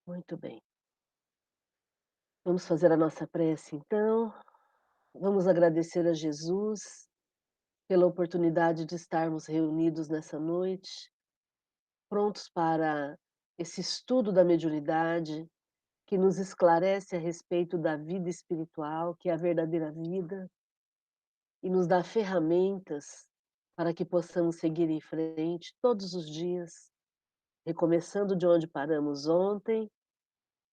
Muito bem. Vamos fazer a nossa prece, então. Vamos agradecer a Jesus pela oportunidade de estarmos reunidos nessa noite, prontos para esse estudo da mediunidade, que nos esclarece a respeito da vida espiritual, que é a verdadeira vida, e nos dá ferramentas para que possamos seguir em frente todos os dias, recomeçando de onde paramos ontem,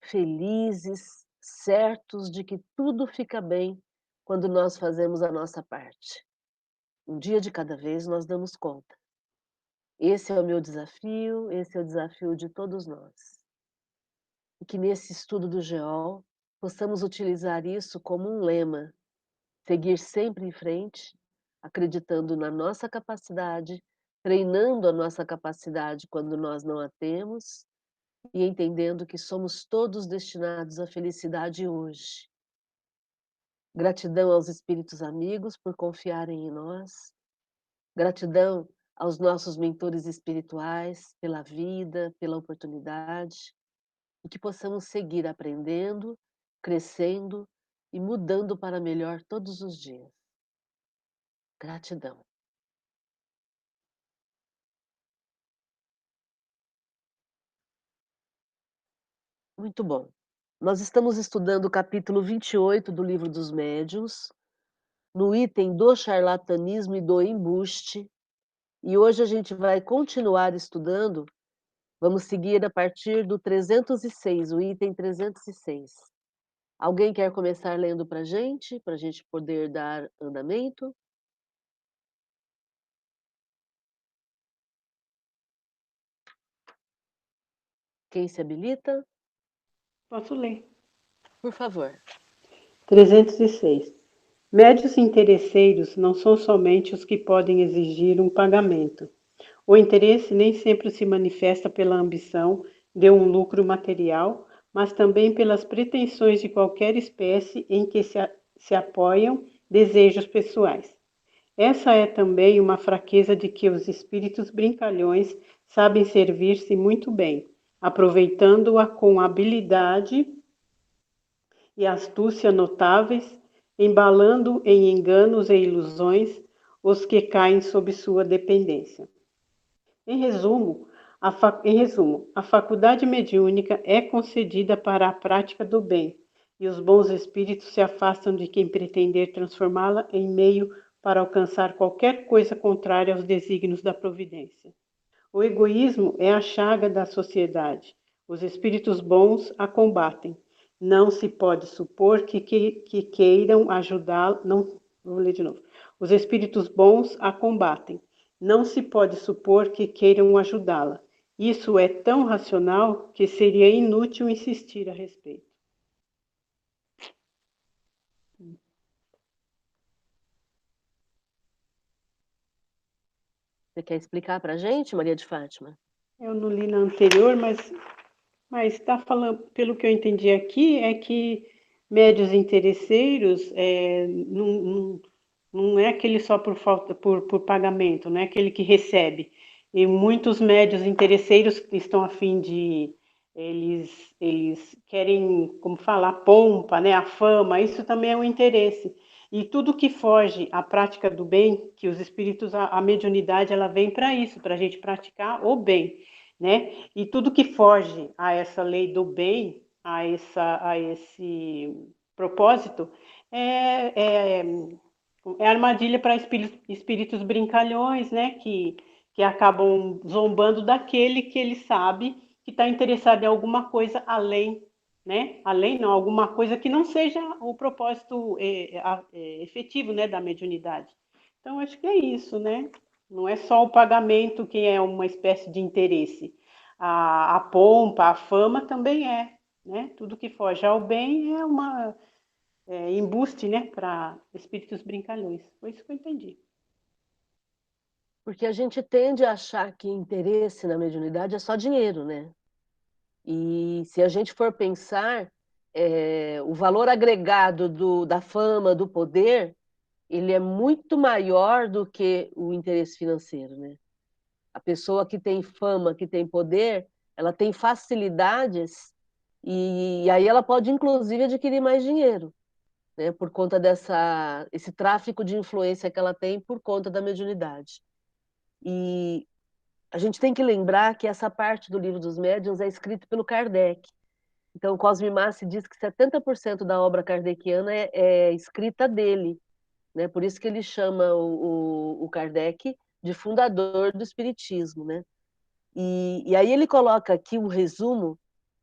felizes, certos de que tudo fica bem quando nós fazemos a nossa parte. Um dia de cada vez nós damos conta. Esse é o meu desafio, esse é o desafio de todos nós. E que nesse estudo do GEOL possamos utilizar isso como um lema, seguir sempre em frente, acreditando na nossa capacidade, treinando a nossa capacidade quando nós não a temos e entendendo que somos todos destinados à felicidade hoje. Gratidão aos espíritos amigos por confiarem em nós. Gratidão aos nossos mentores espirituais pela vida, pela oportunidade, e que possamos seguir aprendendo, crescendo e mudando para melhor todos os dias. Gratidão. Muito bom. Nós estamos estudando o capítulo 28 do Livro dos Médiuns, no item do charlatanismo e do embuste, e hoje a gente vai continuar estudando. Vamos seguir a partir do 306, o item 306. Alguém quer começar lendo para a gente poder dar andamento? Quem se habilita? Posso ler. Por favor. 306. Médios interesseiros não são somente os que podem exigir um pagamento. O interesse nem sempre se manifesta pela ambição de um lucro material, mas também pelas pretensões de qualquer espécie em que se apoiam desejos pessoais. Essa é também uma fraqueza de que os espíritos brincalhões sabem servir-se muito bem, aproveitando-a com habilidade e astúcia notáveis, embalando em enganos e ilusões os que caem sob sua dependência. Em resumo, a faculdade mediúnica é concedida para a prática do bem, e os bons espíritos se afastam de quem pretender transformá-la em meio para alcançar qualquer coisa contrária aos desígnios da providência. O egoísmo é a chaga da sociedade. Os espíritos bons a combatem. Não se pode supor que queiram ajudá-la. Não, vou ler de novo. Os espíritos bons a combatem. Não se pode supor que queiram ajudá-la. Isso é tão racional que seria inútil insistir a respeito. Você quer explicar para a gente, Maria de Fátima? Eu não li na anterior, mas está falando, pelo que eu entendi aqui, é que médios interesseiros não é aquele só por falta por pagamento, não é aquele que recebe. E muitos médios interesseiros que estão a fim de eles querem, como falar, a pompa, né, a fama, isso também é um interesse. E tudo que foge à prática do bem, que os espíritos, a mediunidade, ela vem para isso, para a gente praticar o bem, né? E tudo que foge a essa lei do bem, a esse propósito, é armadilha para espíritos brincalhões, né? Que acabam zombando daquele que ele sabe que está interessado em alguma coisa além, né? Além não, alguma coisa que não seja o propósito efetivo, né, da mediunidade. Então, acho que é isso, né? Não é só o pagamento que é uma espécie de interesse. A pompa, a fama também é, né? Tudo que foge ao bem é uma embuste, né, para espíritos brincalhões. Foi isso que eu entendi. Porque a gente tende a achar que interesse na mediunidade é só dinheiro, né? E se a gente for pensar, o valor agregado da fama, do poder, ele é muito maior do que o interesse financeiro, né? A pessoa que tem fama, que tem poder, ela tem facilidades E aí ela pode, inclusive, adquirir mais dinheiro, né, por conta esse tráfico de influência que ela tem por conta da mediunidade. E a gente tem que lembrar que essa parte do Livro dos Médiuns é escrita pelo Kardec. Então, Cosme Massi diz que 70% da obra kardeciana é escrita dele, né? Por isso que ele chama o Kardec de fundador do Espiritismo, né? E aí ele coloca aqui um resumo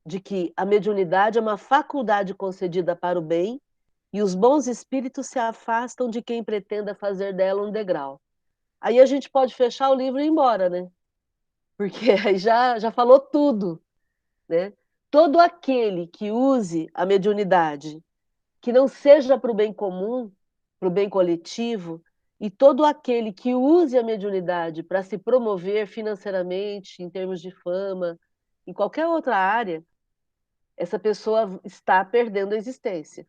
de que a mediunidade é uma faculdade concedida para o bem e os bons espíritos se afastam de quem pretenda fazer dela um degrau. Aí a gente pode fechar o livro e ir embora, né? Porque aí já falou tudo, né? Todo aquele que use a mediunidade, que não seja para o bem comum, para o bem coletivo, e todo aquele que use a mediunidade para se promover financeiramente, em termos de fama, em qualquer outra área, essa pessoa está perdendo a existência.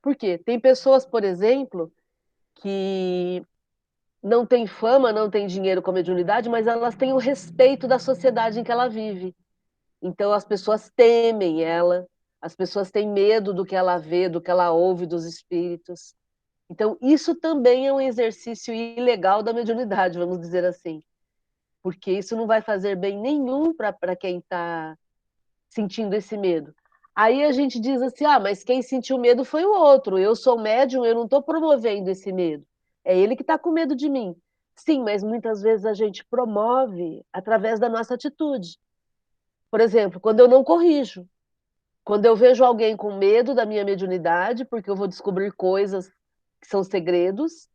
Por quê? Tem pessoas, por exemplo, que não têm fama, não têm dinheiro com a mediunidade, mas elas têm o respeito da sociedade em que ela vive. Então as pessoas temem ela, as pessoas têm medo do que ela vê, do que ela ouve dos espíritos. Então isso também é um exercício ilegal da mediunidade, vamos dizer assim, porque isso não vai fazer bem nenhum para quem está sentindo esse medo. Aí a gente diz assim, ah, mas quem sentiu medo foi o outro, eu sou médium, eu não estou promovendo esse medo, é ele que está com medo de mim. Sim, mas muitas vezes a gente promove através da nossa atitude. Por exemplo, quando eu não corrijo, quando eu vejo alguém com medo da minha mediunidade, porque eu vou descobrir coisas que são segredos,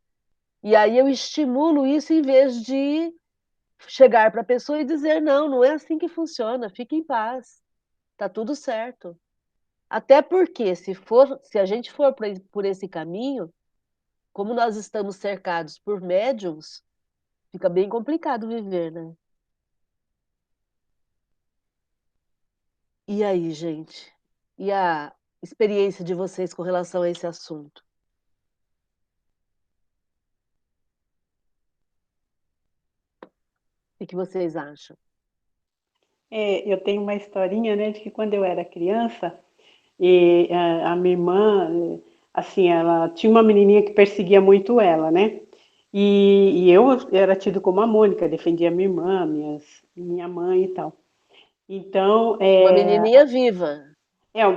e aí eu estimulo isso em vez de chegar para a pessoa e dizer, não, não é assim que funciona, fique em paz, tá tudo certo. Até porque se a gente for por esse caminho, como nós estamos cercados por médiums, fica bem complicado viver, né? E aí, gente? E a experiência de vocês com relação a esse assunto? O que vocês acham? Eu tenho uma historinha, né, de que quando eu era criança, e a minha irmã, assim, ela tinha uma menininha que perseguia muito ela, né? E eu era tido como a Mônica, defendia minha irmã, minha mãe e tal. Então, Uma menininha viva.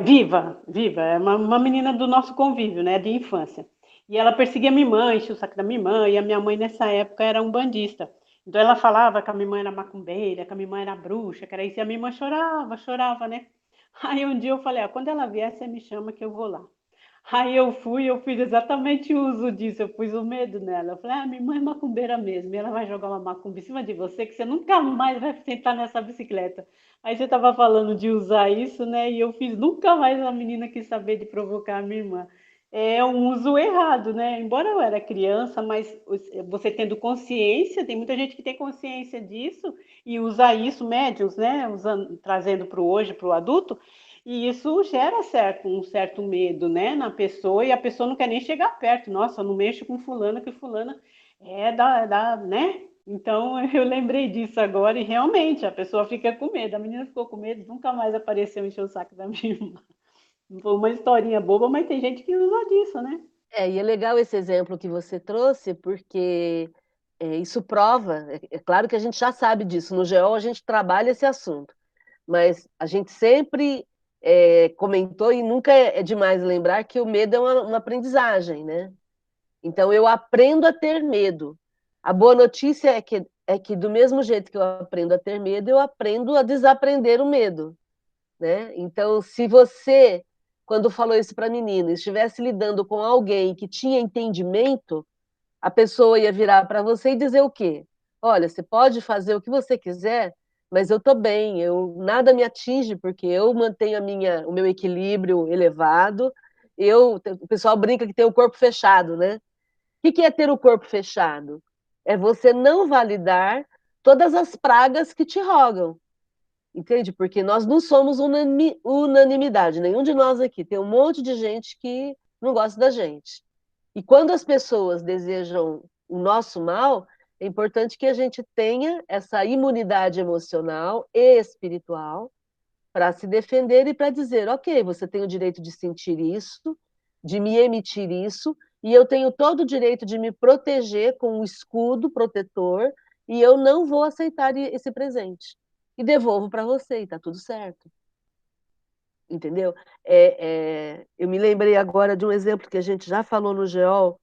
viva, viva, é uma menina do nosso convívio, né, de infância. E ela perseguia minha irmã, enchia o saco da minha irmã, e a minha mãe nessa época era umbandista. Então ela falava que a minha mãe era macumbeira, que a minha mãe era bruxa, que era isso, e a minha irmã chorava, chorava, né? Aí um dia eu falei, quando ela vier, você me chama que eu vou lá. Aí eu fiz exatamente uso disso, eu pus o medo nela. Eu falei, minha irmã é macumbeira mesmo, e ela vai jogar uma macumba em cima de você, que você nunca mais vai sentar nessa bicicleta. Aí você estava falando de usar isso, né? E eu fiz, nunca mais a menina quis saber de provocar a minha irmã. É um uso errado, né? Embora eu era criança, mas você tendo consciência, tem muita gente que tem consciência disso e usa isso, médios, né? Usando, trazendo para o hoje, para o adulto, e isso gera um certo medo, né, na pessoa, e a pessoa não quer nem chegar perto. Nossa, eu não mexo com fulana, que fulana né? Então eu lembrei disso agora e realmente a pessoa fica com medo. A menina ficou com medo, nunca mais apareceu encher o saco da minha irmã. Foi uma historinha boba, mas tem gente que usa disso, né? E é legal esse exemplo que você trouxe, porque isso prova, é claro que a gente já sabe disso, no GEO a gente trabalha esse assunto, mas a gente sempre comentou, e nunca é demais lembrar que o medo é uma aprendizagem, né? Então eu aprendo a ter medo. A boa notícia é que do mesmo jeito que eu aprendo a ter medo, eu aprendo a desaprender o medo, né? Então, se você, quando falou isso para a menina, estivesse lidando com alguém que tinha entendimento, a pessoa ia virar para você e dizer o quê? Olha, você pode fazer o que você quiser, mas eu estou bem, nada me atinge porque eu mantenho o meu equilíbrio elevado. O pessoal brinca que tem o corpo fechado, né? O que é ter o corpo fechado? É você não validar todas as pragas que te rogam. Entende? Porque nós não somos unanimidade, nenhum de nós aqui. Tem um monte de gente que não gosta da gente. E quando as pessoas desejam o nosso mal, é importante que a gente tenha essa imunidade emocional e espiritual para se defender e para dizer, ok, você tem o direito de sentir isso, de me emitir isso, e eu tenho todo o direito de me proteger com um escudo protetor, e eu não vou aceitar esse presente. E devolvo para você, e está tudo certo. Entendeu? Eu me lembrei agora de um exemplo que a gente já falou no GEOL,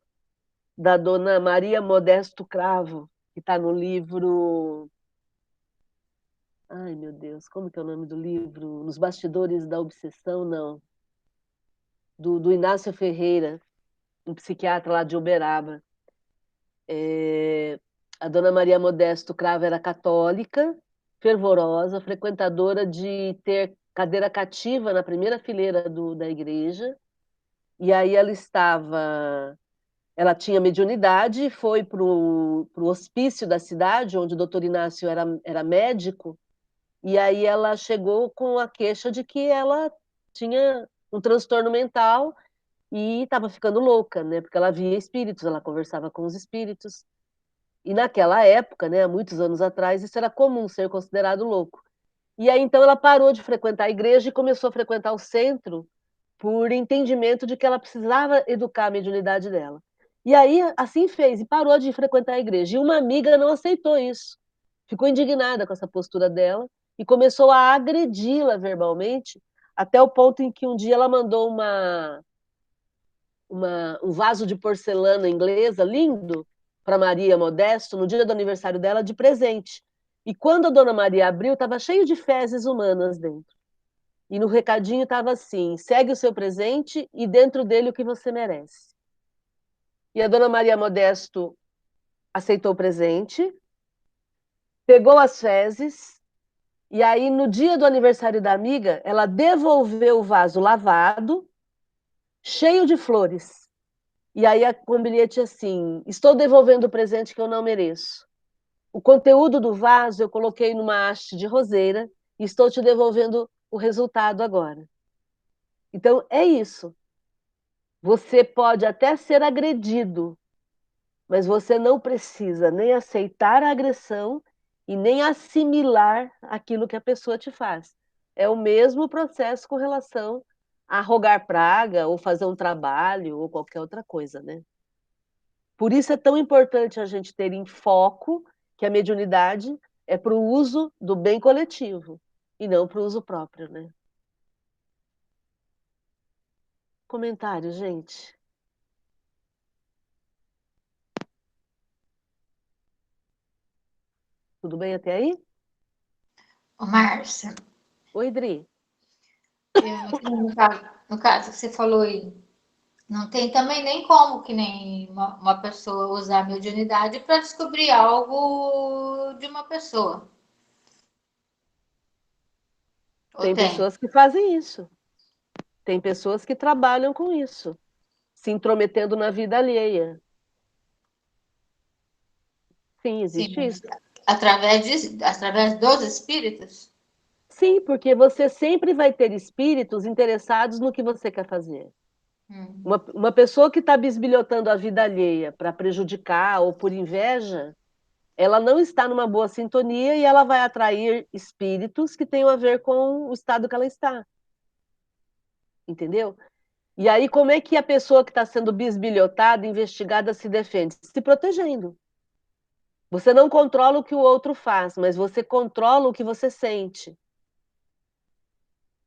da dona Maria Modesto Cravo, que está no livro. Ai, meu Deus, como que é o nome do livro? Nos Bastidores da Obsessão, não. Do Inácio Ferreira, um psiquiatra lá de Uberaba. A dona Maria Modesto Cravo era católica, fervorosa, frequentadora de ter cadeira cativa na primeira fileira da igreja. E aí ela tinha mediunidade, foi para o hospício da cidade, onde o doutor Inácio era médico, e aí ela chegou com a queixa de que ela tinha um transtorno mental e estava ficando louca, né? Porque ela via espíritos, ela conversava com os espíritos. E naquela época, né, há muitos anos atrás, isso era comum, ser considerado louco. E aí então ela parou de frequentar a igreja e começou a frequentar o centro por entendimento de que ela precisava educar a mediunidade dela. E aí assim fez e parou de frequentar a igreja. E uma amiga não aceitou isso. Ficou indignada com essa postura dela e começou a agredi-la verbalmente, até o ponto em que um dia ela mandou um vaso de porcelana inglesa lindo para Maria Modesto no dia do aniversário dela de presente. E quando a dona Maria abriu, estava cheio de fezes humanas dentro. E no recadinho estava assim: segue o seu presente e dentro dele o que você merece. E a dona Maria Modesto aceitou o presente, pegou as fezes, e aí no dia do aniversário da amiga, ela devolveu o vaso lavado, cheio de flores. E aí com um bilhete assim: estou devolvendo o presente que eu não mereço. O conteúdo do vaso eu coloquei numa haste de roseira e estou te devolvendo o resultado agora. Então é isso. Você pode até ser agredido, mas você não precisa nem aceitar a agressão e nem assimilar aquilo que a pessoa te faz. É o mesmo processo com relação a rogar praga ou fazer um trabalho ou qualquer outra coisa, né? Por isso é tão importante a gente ter em foco que a mediunidade é para o uso do bem coletivo e não para o uso próprio, né? Comentário, gente. Tudo bem até aí? Ô, Márcia, Oi, Dri. no caso que você falou aí, não tem também nem como que nem uma pessoa usar a mediunidade para descobrir algo de uma pessoa. Ou Tem tem? pessoas que fazem isso. Tem pessoas que trabalham com isso, se intrometendo na vida alheia. Sim, Sim, existe mas isso. através dos espíritos? Sim, porque você sempre vai ter espíritos interessados no que você quer fazer. Hum. Uma pessoa que está bisbilhotando a vida alheia para prejudicar ou por inveja, ela não está numa boa sintonia e ela vai atrair espíritos que tenham a ver com o estado que ela está. Entendeu? E aí, como é que a pessoa que está sendo bisbilhotada, investigada, se defende? Se protegendo. Você não controla o que o outro faz, mas você controla o que você sente.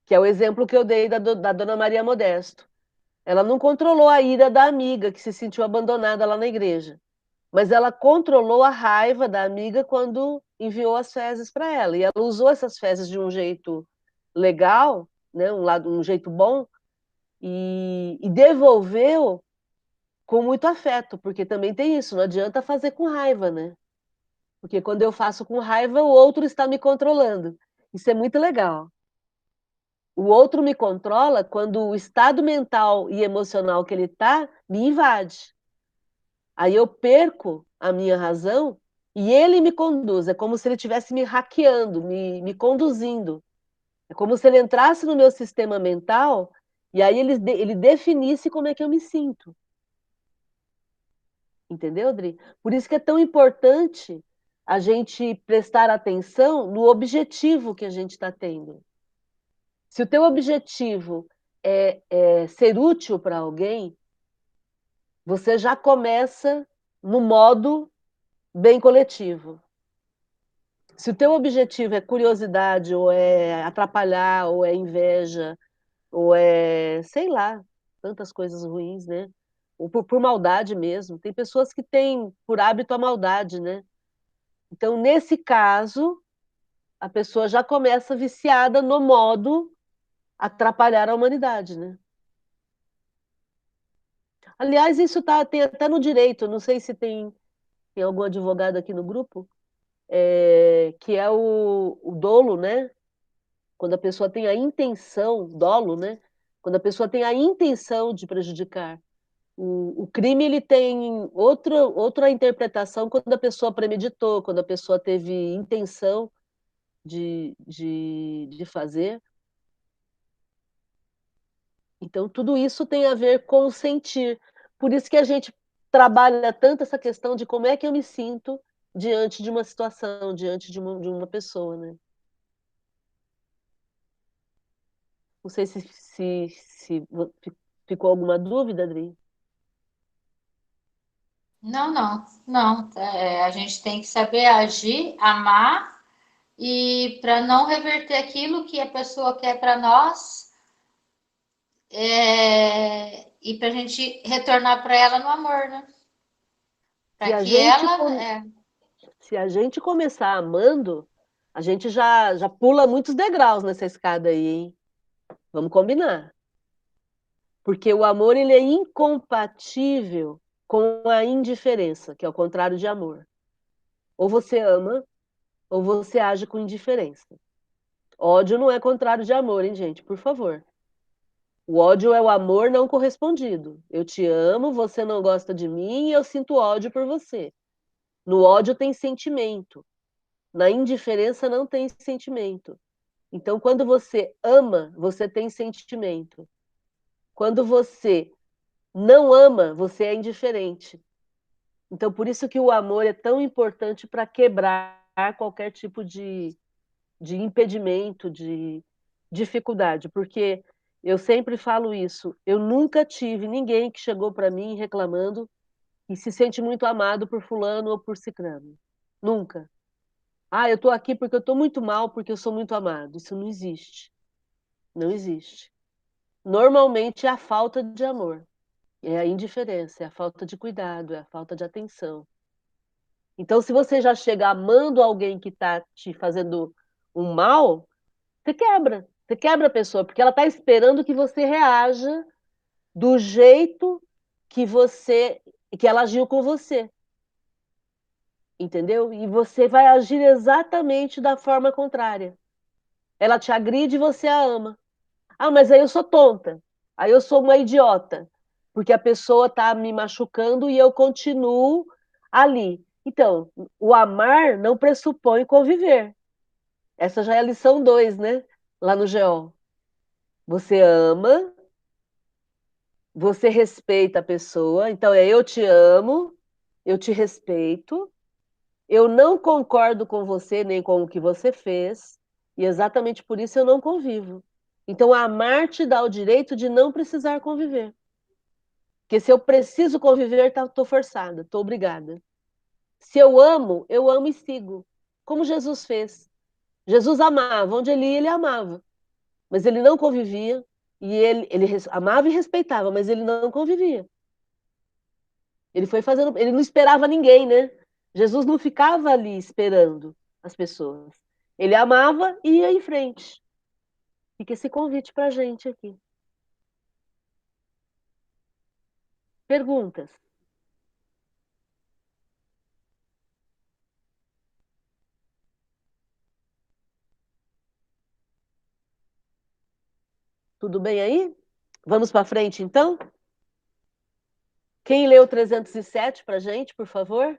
Que é o exemplo que eu dei da dona Maria Modesto. Ela não controlou a ira da amiga que se sentiu abandonada lá na igreja, mas ela controlou a raiva da amiga quando enviou as fezes para ela. E ela usou essas fezes de um jeito legal, né, um jeito bom, e devolveu com muito afeto, porque também tem isso, não adianta fazer com raiva, né? Porque quando eu faço com raiva, o outro está me controlando. Isso é muito legal. O outro me controla quando o estado mental e emocional que ele está me invade. Aí eu perco a minha razão e ele me conduz. É como se ele estivesse me hackeando, me conduzindo. É como se ele entrasse no meu sistema mental e aí ele definisse como é que eu me sinto. Entendeu, Dri? Por isso que é tão importante a gente prestar atenção no objetivo que a gente está tendo. Se o teu objetivo é ser útil para alguém, você já começa no modo bem coletivo. Se o teu objetivo é curiosidade, ou é atrapalhar, ou é inveja, ou é, sei lá, tantas coisas ruins, né? Ou por maldade mesmo. Tem pessoas que têm por hábito a maldade, né? Então, nesse caso, a pessoa já começa viciada no modo atrapalhar a humanidade, né? Aliás, isso tem até no direito, não sei se tem algum advogado aqui no grupo, que é o dolo, né? Quando a pessoa tem a intenção, dolo, né? Quando a pessoa tem a intenção de prejudicar. O crime ele tem outra interpretação quando a pessoa premeditou, quando a pessoa teve intenção de fazer. Então, tudo isso tem a ver com o sentir. Por isso que a gente trabalha tanto essa questão de como é que eu me sinto diante de uma situação, diante de uma pessoa, né? Não sei se ficou alguma dúvida, Adri? Não, não, não. A gente tem que saber agir, amar e para não reverter aquilo que a pessoa quer para nós, e para a gente retornar para ela no amor, né? Se Para a que gente, ela. se a gente começar amando, a gente já pula muitos degraus nessa escada aí, hein? Vamos combinar. Porque o amor ele é incompatível com a indiferença, que é o contrário de amor. Ou você ama, ou você age com indiferença. Ódio não é contrário de amor, hein, gente? Por favor. O ódio é o amor não correspondido. Eu te amo, você não gosta de mim e eu sinto ódio por você. No ódio tem sentimento. Na indiferença não tem sentimento. Então, quando você ama, você tem sentimento. Quando você não ama, você é indiferente. Então, por isso que o amor é tão importante para quebrar qualquer tipo de impedimento, de dificuldade, porque eu sempre falo isso, eu nunca tive ninguém que chegou para mim reclamando e se sente muito amado por fulano ou por cicrano. Nunca. Ah, eu estou aqui porque eu estou muito mal, porque eu sou muito amado. Isso não existe. Não existe. Normalmente é a falta de amor, é a indiferença, é a falta de cuidado, é a falta de atenção. Então, se você já chega amando alguém que está te fazendo um mal, você quebra. Você quebra a pessoa, porque ela está esperando que você reaja do jeito que ela agiu com você. Entendeu? E você vai agir exatamente da forma contrária. Ela te agride e você a ama. Ah, mas aí eu sou tonta. Aí eu sou uma idiota. Porque a pessoa está me machucando e eu continuo ali. Então, o amar não pressupõe conviver. Essa já é a lição 2, né? Lá no GO. Você ama, você respeita a pessoa. Então, eu te amo, eu te respeito, eu não concordo com você nem com o que você fez, e exatamente por isso eu não convivo. Então, amar te dá o direito de não precisar conviver. Porque se eu preciso conviver, estou forçada, estou obrigada. Se eu amo e sigo. Como Jesus fez. Jesus amava, onde ele ia, ele amava. Mas ele não convivia, e ele amava e respeitava, mas ele não convivia. Ele foi fazendo, ele não esperava ninguém, né? Jesus não ficava ali esperando as pessoas. Ele amava e ia em frente. Fica esse convite para a gente aqui. Perguntas? Tudo bem aí? Vamos para frente, então? Quem leu 307 para a gente, por favor?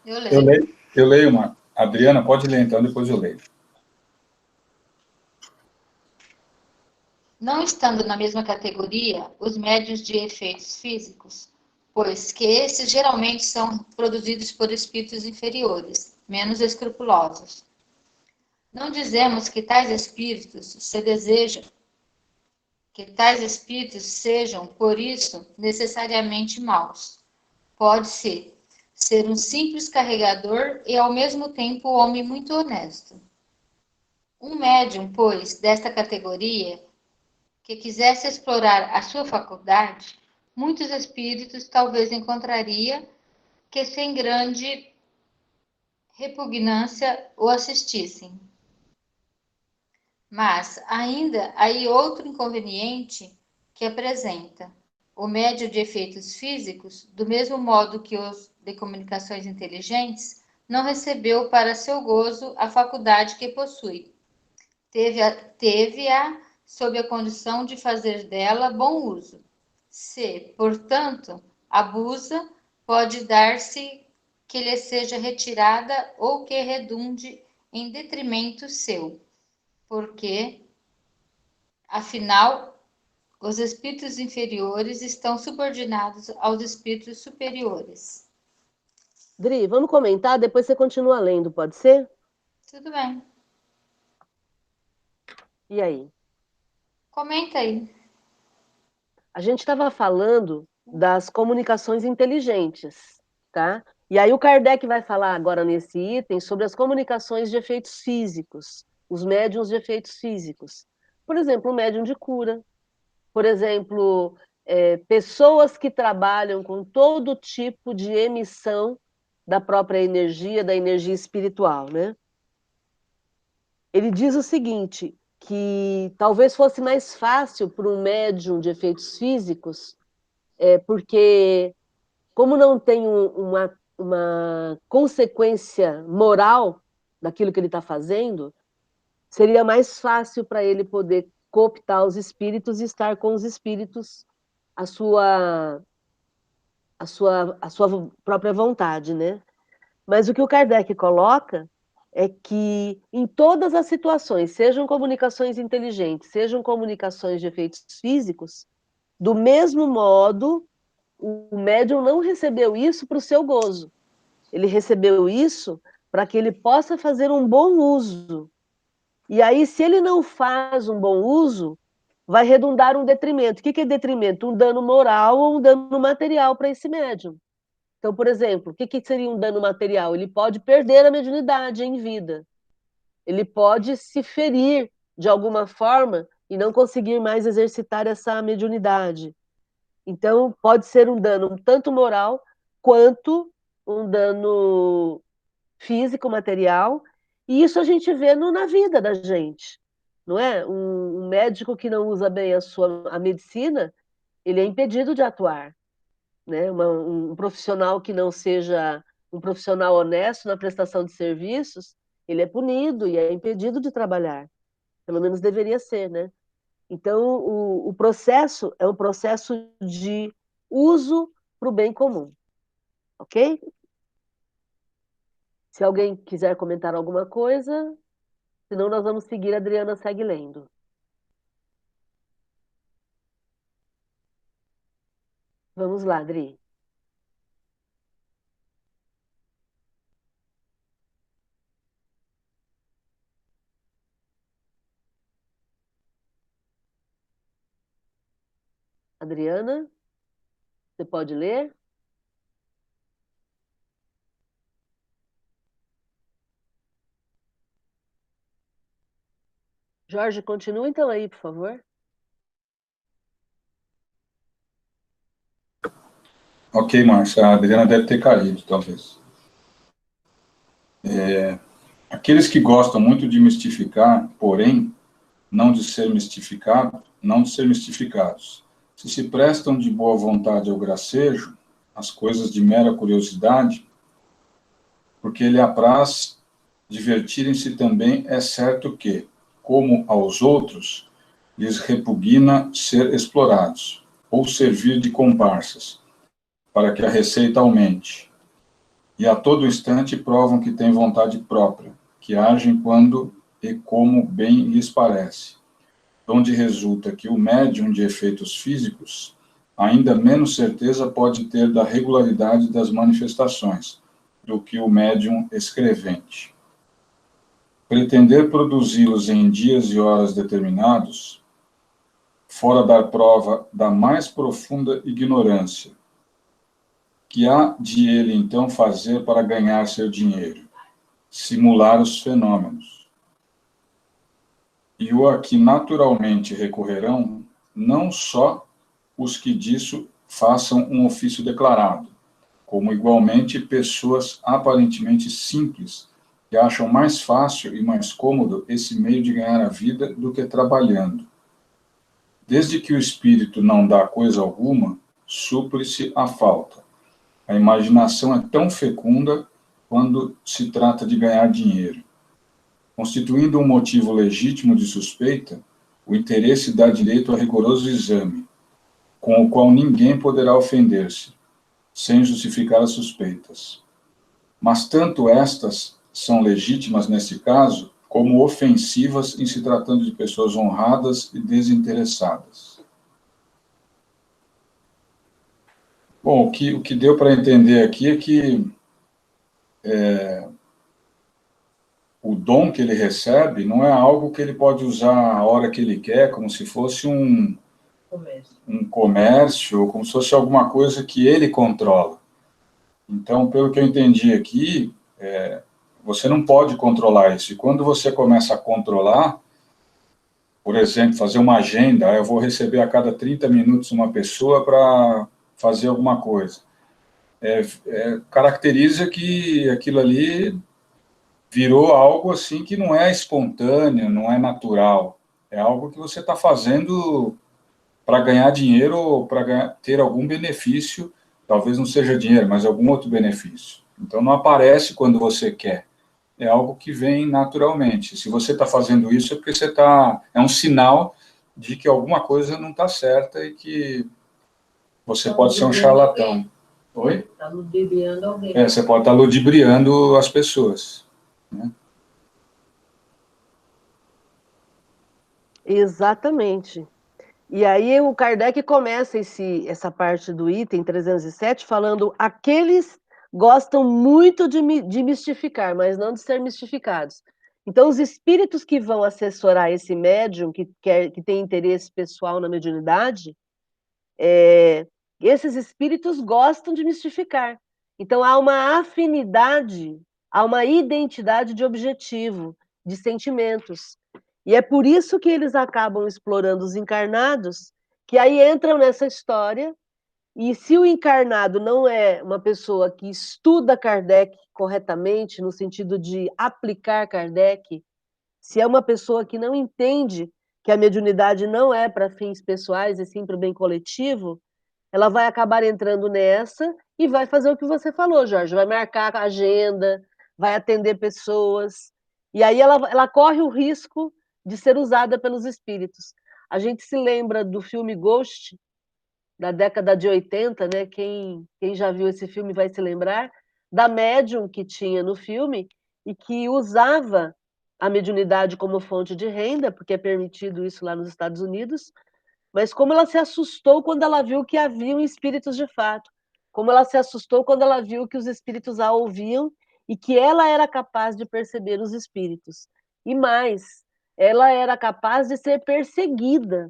Eu leio. Eu leio uma. Adriana, pode ler então, depois eu leio. não estando na mesma categoria os médiuns de efeitos físicos, pois que esses geralmente são produzidos por espíritos inferiores, menos escrupulosos. Não dizemos que tais espíritos sejam, por isso, necessariamente maus. Pode-se ser um simples carregador e, ao mesmo tempo, homem muito honesto. Um médium, pois, desta categoria, que quisesse explorar a sua faculdade, muitos espíritos talvez encontraria que, sem grande repugnância, o assistissem. Mas ainda aí outro inconveniente que apresenta. O médium de efeitos físicos, do mesmo modo que os de comunicações inteligentes, não recebeu para seu gozo a faculdade que possui. Teve-a sob a condição de fazer dela bom uso. Se, portanto, abusa, pode dar-se que lhe seja retirada ou que redunde em detrimento seu, porque, afinal, os espíritos inferiores estão subordinados aos espíritos superiores. Dri, vamos comentar, depois você continua lendo, pode ser? Tudo bem. E aí? Comenta aí. A gente estava falando das comunicações inteligentes, tá? E aí o Kardec vai falar agora nesse item sobre as comunicações de efeitos físicos, os médiuns de efeitos físicos. Por exemplo, o médium de cura. Por exemplo, pessoas que trabalham com todo tipo de emissão da própria energia, da energia espiritual, né? Ele diz o seguinte, que talvez fosse mais fácil para um médium de efeitos físicos, porque como não tem uma consequência moral daquilo que ele está fazendo, seria mais fácil para ele poder cooptar os espíritos e estar com os espíritos à sua própria vontade, né? Mas o que o Kardec coloca é que em todas as situações, sejam comunicações inteligentes, sejam comunicações de efeitos físicos, do mesmo modo, o médium não recebeu isso para o seu gozo. Ele recebeu isso para que ele possa fazer um bom uso. E aí, se ele não faz um bom uso, vai redundar um detrimento. O que é detrimento? Um dano moral ou um dano material para esse médium. Então, por exemplo, o que seria um dano material? Ele pode perder a mediunidade em vida. Ele pode se ferir de alguma forma e não conseguir mais exercitar essa mediunidade. Então, pode ser um dano tanto moral quanto um dano físico, material, e isso a gente vê na vida da gente, não é? Um médico que não usa bem a medicina, ele é impedido de atuar, né? Um profissional que não seja um profissional honesto na prestação de serviços, ele é punido e é impedido de trabalhar, pelo menos deveria ser, né? Então, o processo é um processo de uso para o bem comum, ok? Se alguém quiser comentar alguma coisa, senão nós vamos seguir, a Adriana segue lendo. Vamos lá, Adri. Adriana, você pode ler? Jorge, continua então aí, por favor. Ok, Márcia, a Adriana deve ter caído, talvez. Aqueles que gostam muito de mistificar, porém, não de ser mistificados. Se prestam de boa vontade ao gracejo, as coisas de mera curiosidade, porque lhe apraz divertirem-se também, é certo que, como aos outros, lhes repugna ser explorados, ou servir de comparsas, para que a receita aumente. E a todo instante provam que têm vontade própria, que agem quando e como bem lhes parece, donde resulta que o médium de efeitos físicos ainda menos certeza pode ter da regularidade das manifestações do que o médium escrevente. Pretender produzi-los em dias e horas determinados, fora dar prova da mais profunda ignorância, que há de ele então fazer para ganhar seu dinheiro? Simular os fenômenos. E o a que naturalmente recorrerão, não só os que disso façam um ofício declarado, como igualmente pessoas aparentemente simples, que acham mais fácil e mais cômodo esse meio de ganhar a vida do que trabalhando. Desde que o espírito não dá coisa alguma, supre-se a falta. A imaginação é tão fecunda quando se trata de ganhar dinheiro. Constituindo um motivo legítimo de suspeita, o interesse dá direito a rigoroso exame, com o qual ninguém poderá ofender-se, sem justificar as suspeitas. Mas tanto estas são legítimas nesse caso, como ofensivas em se tratando de pessoas honradas e desinteressadas. Bom, o que deu para entender aqui é que o dom que ele recebe não é algo que ele pode usar a hora que ele quer, como se fosse um comércio, ou como se fosse alguma coisa que ele controla. Então, pelo que eu entendi aqui, você não pode controlar isso. E quando você começa a controlar, por exemplo, fazer uma agenda, eu vou receber a cada 30 minutos uma pessoa para fazer alguma coisa. Caracteriza que aquilo ali virou algo assim que não é espontâneo, não é natural. É algo que você está fazendo para ganhar dinheiro ou para ter algum benefício, talvez não seja dinheiro, mas algum outro benefício. Então não aparece quando você quer. É algo que vem naturalmente. Se você está fazendo isso, é porque você está. É um sinal de que alguma coisa não está certa e que você pode ser um charlatão. Oi? Está ludibriando alguém. Você pode estar ludibriando as pessoas. Né? Exatamente. E aí o Kardec começa essa parte do item 307 falando: aqueles gostam muito de mistificar, mas não de ser mistificados. Então, os espíritos que vão assessorar esse médium, que tem interesse pessoal na mediunidade, esses espíritos gostam de mistificar. Então, há uma afinidade, há uma identidade de objetivo, de sentimentos. E é por isso que eles acabam explorando os encarnados, que aí entram nessa história. E se o encarnado não é uma pessoa que estuda Kardec corretamente, no sentido de aplicar Kardec, se é uma pessoa que não entende que a mediunidade não é para fins pessoais, e sim para o bem coletivo, ela vai acabar entrando nessa e vai fazer o que você falou, Jorge, vai marcar a agenda, vai atender pessoas, e aí ela corre o risco de ser usada pelos espíritos. A gente se lembra do filme Ghost, da década de 80, né? Quem já viu esse filme vai se lembrar da médium que tinha no filme e que usava a mediunidade como fonte de renda, porque é permitido isso lá nos Estados Unidos, mas como ela se assustou quando ela viu que haviam espíritos de fato, como ela se assustou quando ela viu que os espíritos a ouviam e que ela era capaz de perceber os espíritos. E mais, ela era capaz de ser perseguida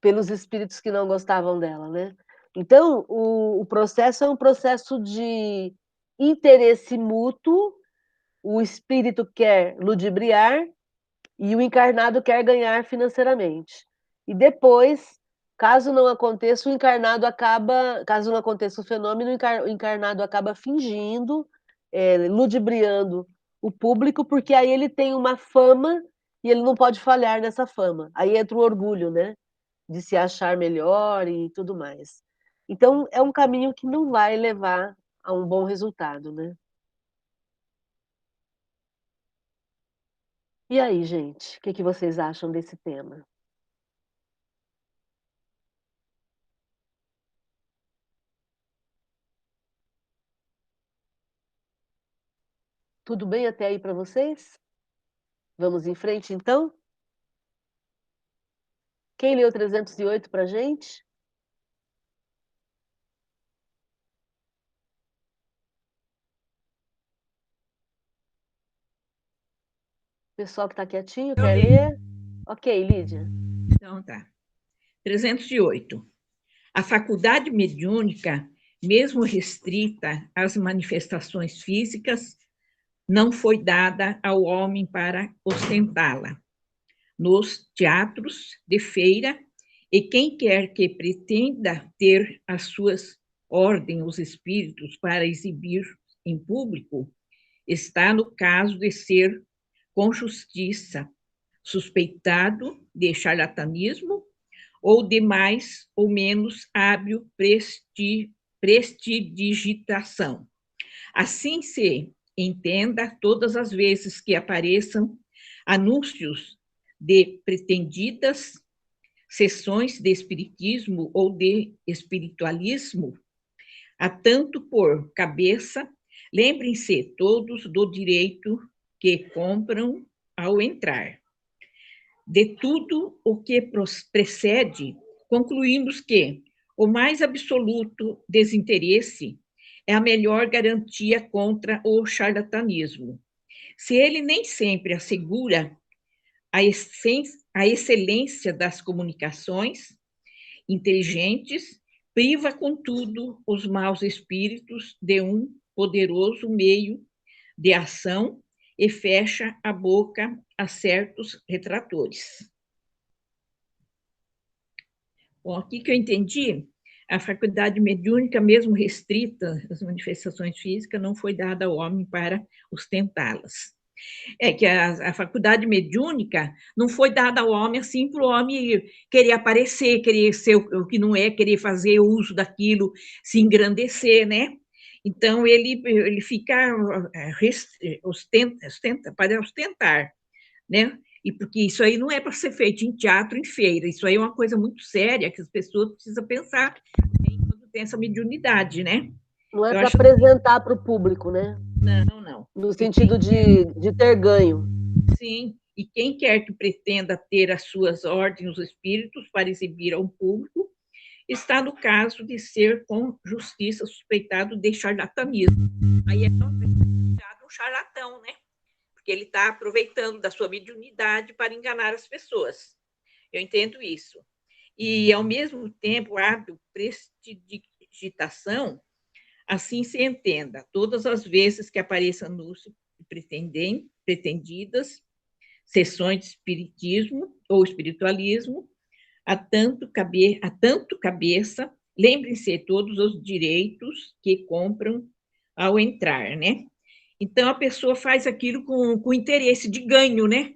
pelos espíritos que não gostavam dela, né? Então, o processo é um processo de interesse mútuo, o espírito quer ludibriar e o encarnado quer ganhar financeiramente. E depois, caso não aconteça, caso não aconteça o fenômeno, o encarnado acaba fingindo, ludibriando o público, porque aí ele tem uma fama e ele não pode falhar nessa fama. Aí entra o orgulho, né? De se achar melhor e tudo mais. Então, é um caminho que não vai levar a um bom resultado, né? E aí, gente, o que vocês acham desse tema? Tudo bem até aí para vocês? Vamos em frente, então? Quem leu 308 para a gente? Pessoal que está quietinho, quer ler? Ok, Lídia. Então tá. 308. A faculdade mediúnica, mesmo restrita às manifestações físicas, não foi dada ao homem para ostentá-la. Nos teatros de feira, e quem quer que pretenda ter as suas ordens, os espíritos, para exibir em público, está no caso de ser, com justiça, suspeitado de charlatanismo ou de mais ou menos hábil prestidigitação. Assim se entenda todas as vezes que apareçam anúncios de pretendidas sessões de espiritismo ou de espiritualismo, a tanto por cabeça, lembrem-se todos do direito que compram ao entrar. De tudo o que precede, concluímos que o mais absoluto desinteresse é a melhor garantia contra o charlatanismo. Se ele nem sempre assegura a excelência das comunicações inteligentes, priva, contudo, os maus espíritos de um poderoso meio de ação e fecha a boca a certos retratores. Bom, aqui que eu entendi, a faculdade mediúnica, mesmo restrita às manifestações físicas, não foi dada ao homem para ostentá-las. É que a faculdade mediúnica não foi dada ao homem assim para o homem querer aparecer, querer ser o que não é, querer fazer uso daquilo, se engrandecer, né? Então, ele fica, ostenta, para ostentar, né? E porque isso aí não é para ser feito em teatro, em feira, isso aí é uma coisa muito séria que as pessoas precisam pensar quando tem essa mediunidade, né? Não é para apresentar para o público, né? Não. No sentido de ter ganho. Sim, e quem quer que pretenda ter as suas ordens, os espíritos, para exibir ao público, está no caso de ser com justiça suspeitado de charlatanismo. Aí é considerado um charlatão, né? Porque ele está aproveitando da sua mediunidade para enganar as pessoas. Eu entendo isso. E, ao mesmo tempo, hábil prestidigitação, assim se entenda, todas as vezes que apareça anúncio pretendidas sessões de espiritismo ou espiritualismo, a tanto cabeça, lembrem-se todos os direitos que compram ao entrar, né? Então, a pessoa faz aquilo com interesse de ganho, né?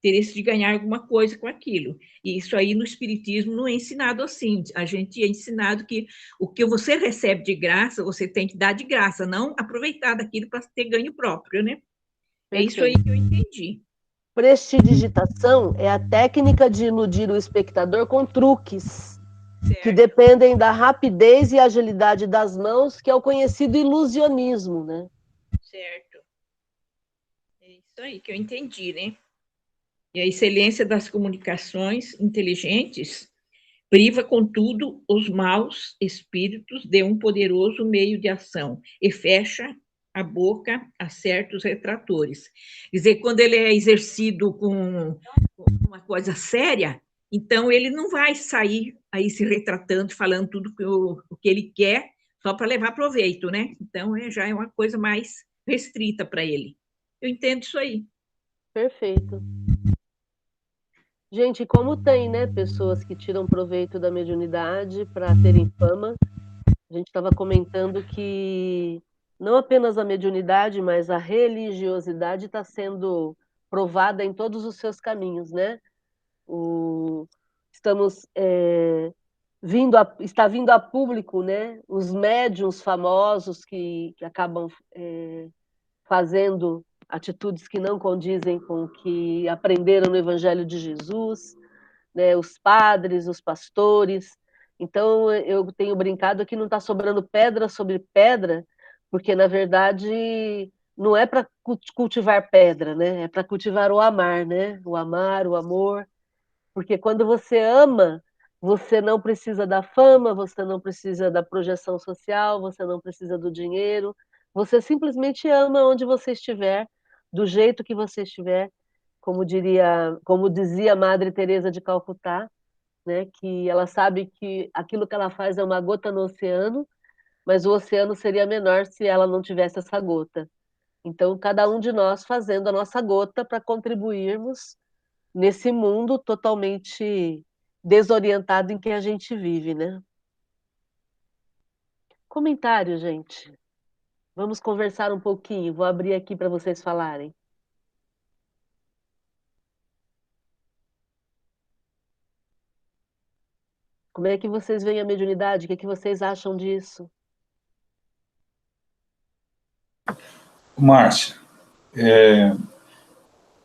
Interesse de ganhar alguma coisa com aquilo. E isso aí no espiritismo não é ensinado assim. A gente é ensinado que o que você recebe de graça, você tem que dar de graça, não aproveitar daquilo para ter ganho próprio, né? É isso aí que eu entendi. Prestidigitação é a técnica de iludir o espectador com truques, Certo. Que dependem da rapidez e agilidade das mãos, que é o conhecido ilusionismo, né? Certo. É isso aí que eu entendi, né? E a excelência das comunicações inteligentes priva, contudo, os maus espíritos de um poderoso meio de ação e fecha a boca a certos retratores. Quer dizer, quando ele é exercido com uma coisa séria, então ele não vai sair aí se retratando, falando tudo o que ele quer, só para levar proveito, né? Então, já é uma coisa mais restrita para ele. Eu entendo isso aí. Perfeito. Gente, como tem, né, pessoas que tiram proveito da mediunidade para terem fama. A gente estava comentando que não apenas a mediunidade, mas a religiosidade está sendo provada em todos os seus caminhos, né? Estamos está vindo a público, né? Os médiuns famosos que acabam fazendo atitudes que não condizem com o que aprenderam no Evangelho de Jesus, né? Os padres, os pastores. Então, eu tenho brincado que não está sobrando pedra sobre pedra, porque, na verdade, não é para cultivar pedra, né? É para cultivar o amar, né? O amar, o amor, Porque quando você ama, você não precisa da fama, você não precisa da projeção social, você não precisa do dinheiro, você simplesmente ama onde você estiver, do jeito que você estiver, como dizia a Madre Teresa de Calcutá, né, que ela sabe que aquilo que ela faz é uma gota no oceano, mas o oceano seria menor se ela não tivesse essa gota. Então, cada um de nós fazendo a nossa gota para contribuirmos nesse mundo totalmente desorientado em que a gente vive, né? Comentário, gente. Vamos conversar um pouquinho. Vou abrir aqui para vocês falarem. Como é que vocês veem a mediunidade? O que vocês acham disso? Márcia,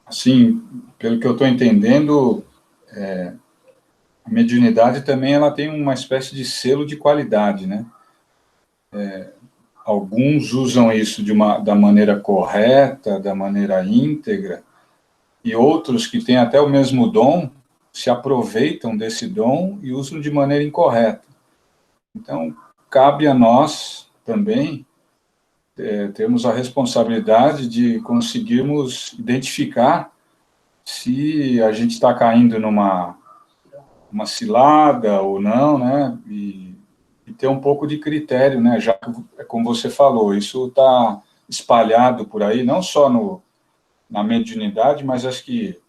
assim, pelo que eu estou entendendo, a mediunidade também ela tem uma espécie de selo de qualidade, né? Alguns usam isso da maneira correta, da maneira íntegra, e outros que têm até o mesmo dom se aproveitam desse dom e usam de maneira incorreta. Então, cabe a nós também termos a responsabilidade de conseguirmos identificar se a gente está caindo numa cilada ou não, né? E ter um pouco de critério, né? Já que, como você falou, isso está espalhado por aí, não só na mediunidade, mas acho que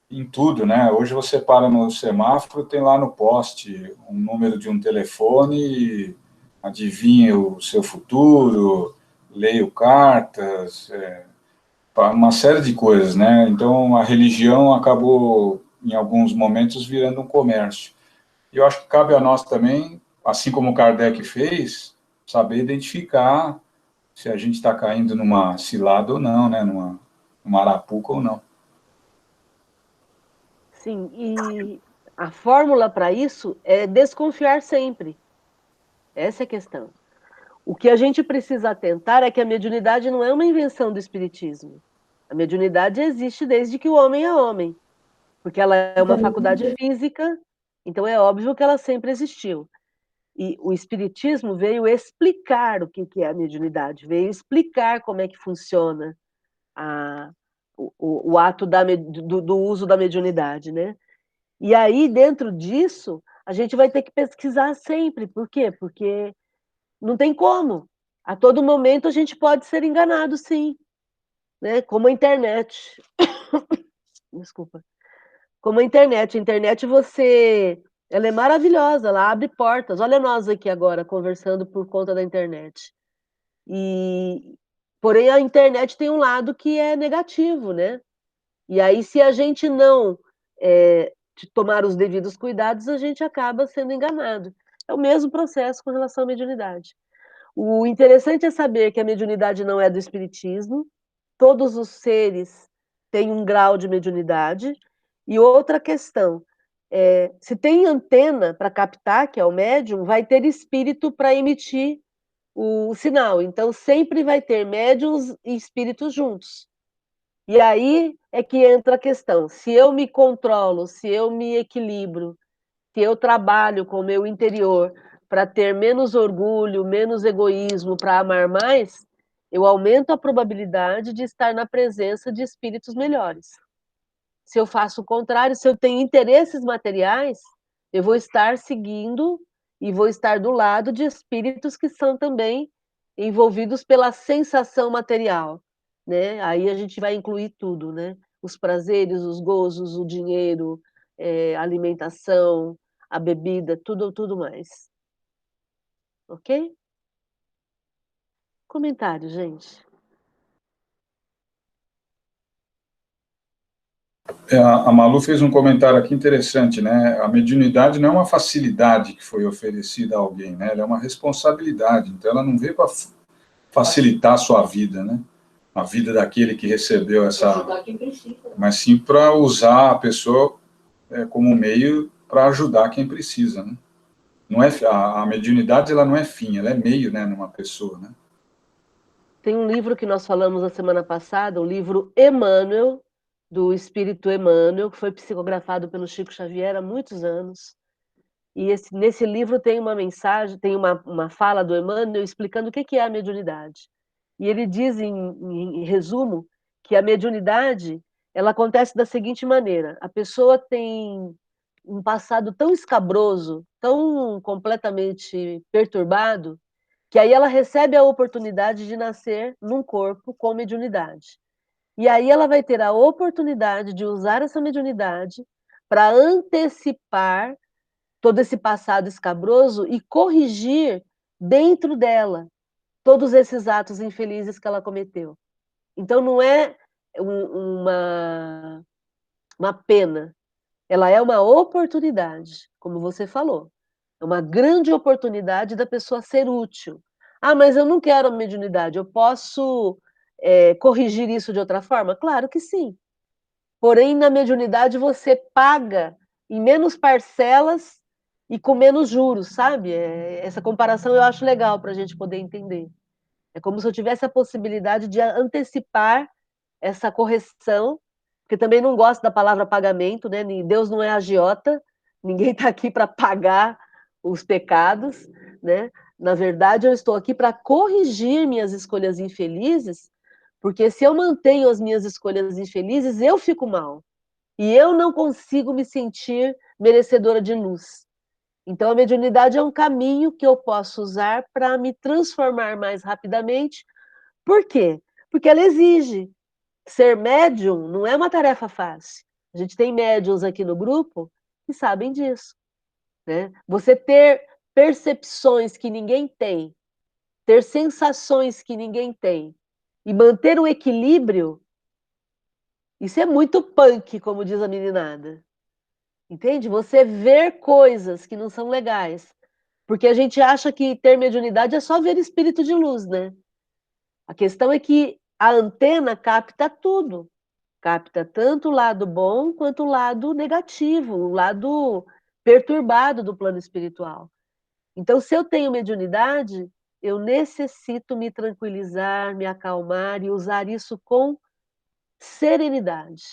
em tudo, né? Hoje você para no semáforo, tem lá no poste um número de um telefone, e adivinha o seu futuro, leio cartas, uma série de coisas, né? Então a religião acabou, em alguns momentos, virando um comércio. E eu acho que cabe a nós também, assim como o Kardec fez, saber identificar se a gente está caindo numa cilada ou não, né? Numa arapuca ou não. Sim, e a fórmula para isso é desconfiar sempre. Essa é a questão. O que a gente precisa atentar é que a mediunidade não é uma invenção do espiritismo. A mediunidade existe desde que o homem é homem, porque ela é uma faculdade física, então é óbvio que ela sempre existiu. E o espiritismo veio explicar o que é a mediunidade, veio explicar como é que funciona o ato do uso da mediunidade, né? E aí, dentro disso, a gente vai ter que pesquisar sempre. Por quê? Porque não tem como. A todo momento a gente pode ser enganado, sim, né? Como a internet. Desculpa. Como a internet. A internet ela é maravilhosa, ela abre portas. Olha nós aqui agora conversando por conta da internet. Porém, a internet tem um lado que é negativo, né? E aí, se a gente não tomar os devidos cuidados, a gente acaba sendo enganado. É o mesmo processo com relação à mediunidade. O interessante é saber que a mediunidade não é do espiritismo, todos os seres têm um grau de mediunidade. E outra questão, se tem antena para captar, que é o médium, vai ter espírito para emitir o sinal. Então, sempre vai ter médiums e espíritos juntos. E aí é que entra a questão, se eu me controlo, se eu me equilibro, se eu trabalho com o meu interior para ter menos orgulho, menos egoísmo, para amar mais, eu aumento a probabilidade de estar na presença de espíritos melhores. Se eu faço o contrário, se eu tenho interesses materiais, eu vou estar seguindo e vou estar do lado de espíritos que são também envolvidos pela sensação material, né? Aí a gente vai incluir tudo, né? Os prazeres, os gozos, o dinheiro, a alimentação, a bebida, tudo mais. Ok? Comentário, gente. A Malu fez um comentário aqui interessante, né? A mediunidade não é uma facilidade que foi oferecida a alguém, né? Ela é uma responsabilidade. Então, ela não veio para facilitar a sua vida, né? A vida daquele que recebeu essa... Mas sim para usar a pessoa como meio para ajudar quem precisa, né? Não é, a mediunidade, ela não é fim, ela é meio, né, numa pessoa, né? Tem um livro que nós falamos na semana passada, o livro Emmanuel, do espírito Emmanuel, que foi psicografado pelo Chico Xavier há muitos anos. E nesse livro tem uma mensagem, tem uma fala do Emmanuel explicando o que é a mediunidade. E ele diz, em resumo, que a mediunidade ela acontece da seguinte maneira: a pessoa tem um passado tão escabroso, tão completamente perturbado, que aí ela recebe a oportunidade de nascer num corpo com mediunidade. E aí ela vai ter a oportunidade de usar essa mediunidade para antecipar todo esse passado escabroso e corrigir dentro dela todos esses atos infelizes que ela cometeu. Então não é uma pena, ela é uma oportunidade, como você falou. É uma grande oportunidade da pessoa ser útil. Ah, mas eu não quero a mediunidade, eu posso corrigir isso de outra forma? Claro que sim. Porém, na mediunidade você paga em menos parcelas e com menos juros, sabe? Essa comparação eu acho legal para a gente poder entender. É como se eu tivesse a possibilidade de antecipar essa correção, porque também não gosto da palavra pagamento, né? Deus não é agiota, ninguém está aqui para pagar os pecados, né? Na verdade, eu estou aqui para corrigir minhas escolhas infelizes, porque se eu mantenho as minhas escolhas infelizes, eu fico mal. E eu não consigo me sentir merecedora de luz. Então, a mediunidade é um caminho que eu posso usar para me transformar mais rapidamente. Por quê? Porque ela exige. Ser médium não é uma tarefa fácil. A gente tem médiums aqui no grupo que sabem disso, né? Você ter percepções que ninguém tem, ter sensações que ninguém tem, e manter o equilíbrio, isso é muito punk, como diz a meninada. Entende? Você ver coisas que não são legais. Porque a gente acha que ter mediunidade é só ver espírito de luz, né? A questão é que a antena capta tudo. Capta tanto o lado bom quanto o lado negativo, o lado perturbado do plano espiritual. Então, se eu tenho mediunidade, eu necessito me tranquilizar, me acalmar e usar isso com serenidade,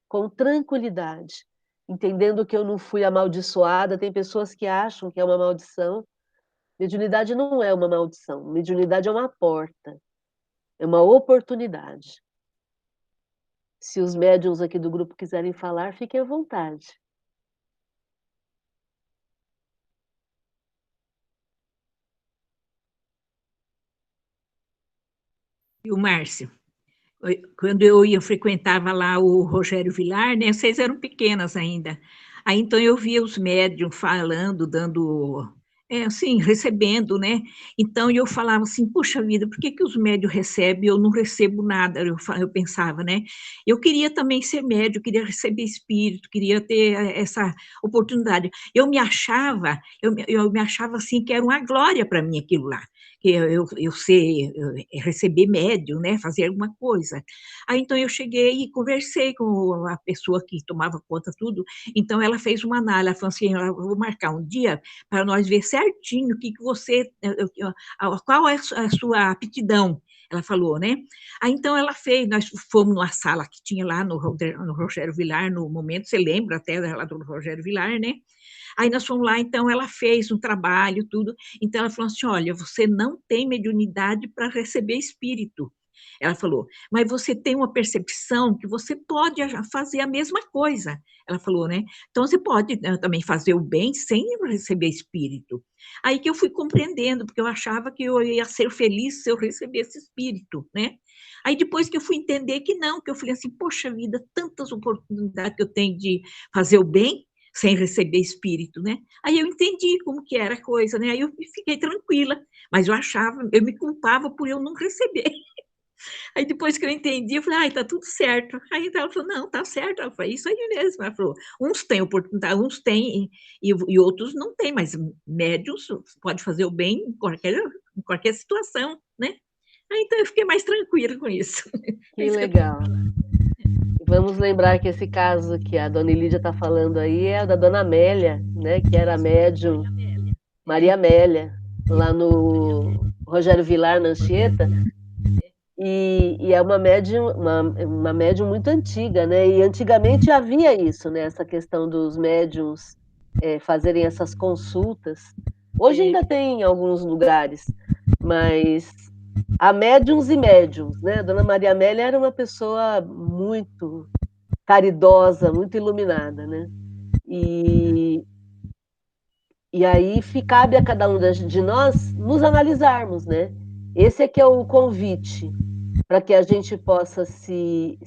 com tranquilidade, entendendo que eu não fui amaldiçoada. Tem pessoas que acham que é uma maldição. Mediunidade não é uma maldição. Mediunidade é uma porta, é uma oportunidade. Se os médiuns aqui do grupo quiserem falar, fiquem à vontade. E o Márcio, quando eu frequentava lá o Rogério Vilar, né, vocês eram pequenas ainda. Aí então eu via os médiums falando, dando, assim, recebendo, né? Então eu falava assim, puxa vida, por que que os médiums recebem e eu não recebo nada? Eu pensava, né? Eu queria também ser médium, queria receber espírito, queria ter essa oportunidade. Eu me achava assim que era uma glória para mim aquilo lá. Que receber médium, né, fazer alguma coisa. Aí então eu cheguei e conversei com a pessoa que tomava conta tudo, então ela fez uma análise, ela falou assim, eu vou marcar um dia para nós ver certinho o que você, qual é a sua aptidão, ela falou, né? Aí então ela fez, nós fomos numa sala que tinha lá no Rogério Vilar, no momento, você lembra até lá do Rogério Vilar, né? Aí nós fomos lá, então ela fez um trabalho, tudo. Então ela falou assim: olha, você não tem mediunidade para receber espírito. Ela falou, mas você tem uma percepção que você pode fazer a mesma coisa. Ela falou, né? Então você pode também fazer o bem sem receber espírito. Aí que eu fui compreendendo, porque eu achava que eu ia ser feliz se eu recebesse espírito, né? Aí depois que eu fui entender que não, que eu falei assim, poxa vida, tantas oportunidades que eu tenho de fazer o bem, sem receber espírito, né? Aí eu entendi como que era a coisa, né? Aí eu fiquei tranquila, mas eu me culpava por eu não receber. Aí depois que eu entendi, eu falei, ai, tá tudo certo. Aí ela falou, não, tá certo. Ela falou, isso aí mesmo. Ela falou, uns têm oportunidade, uns têm e outros não têm, mas médios pode fazer o bem em qualquer situação, né? Aí então eu fiquei mais tranquila com isso. Que legal. Vamos lembrar que esse caso que a dona Lídia está falando aí é o da dona Amélia, né, que era médium, Maria Amélia, lá no Rogério Vilar, na Anchieta. E é uma médium muito antiga, né? E antigamente havia isso, né? Essa questão dos médiums fazerem essas consultas. Hoje É. ainda tem em alguns lugares, mas há médiums e médiums, né? Dona Maria Amélia era uma pessoa muito caridosa, muito iluminada, né? E aí cabe a cada um de nós nos analisarmos, né? Esse é que é o convite para que a gente possa se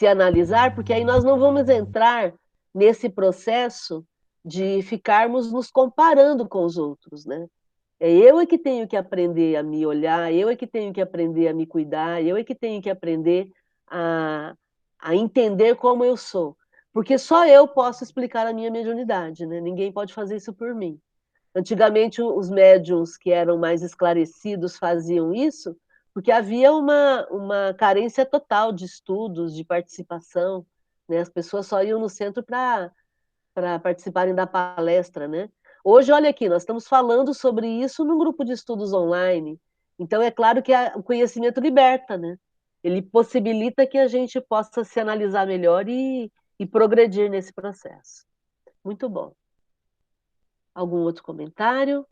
analisar, porque aí nós não vamos entrar nesse processo de ficarmos nos comparando com os outros, né? Eu é que tenho que aprender a me olhar, eu é que tenho que aprender a me cuidar, eu é que tenho que aprender a, a entender como eu sou. Porque só eu posso explicar a minha mediunidade, né? Ninguém pode fazer isso por mim. Antigamente, os médiums que eram mais esclarecidos faziam isso porque havia uma carência total de estudos, de participação, né? As pessoas só iam no centro para participarem da palestra, né? Hoje, olha aqui, nós estamos falando sobre isso num grupo de estudos online. Então, é claro que o conhecimento liberta, né? Ele possibilita que a gente possa se analisar melhor e progredir nesse processo. Muito bom. Algum outro comentário?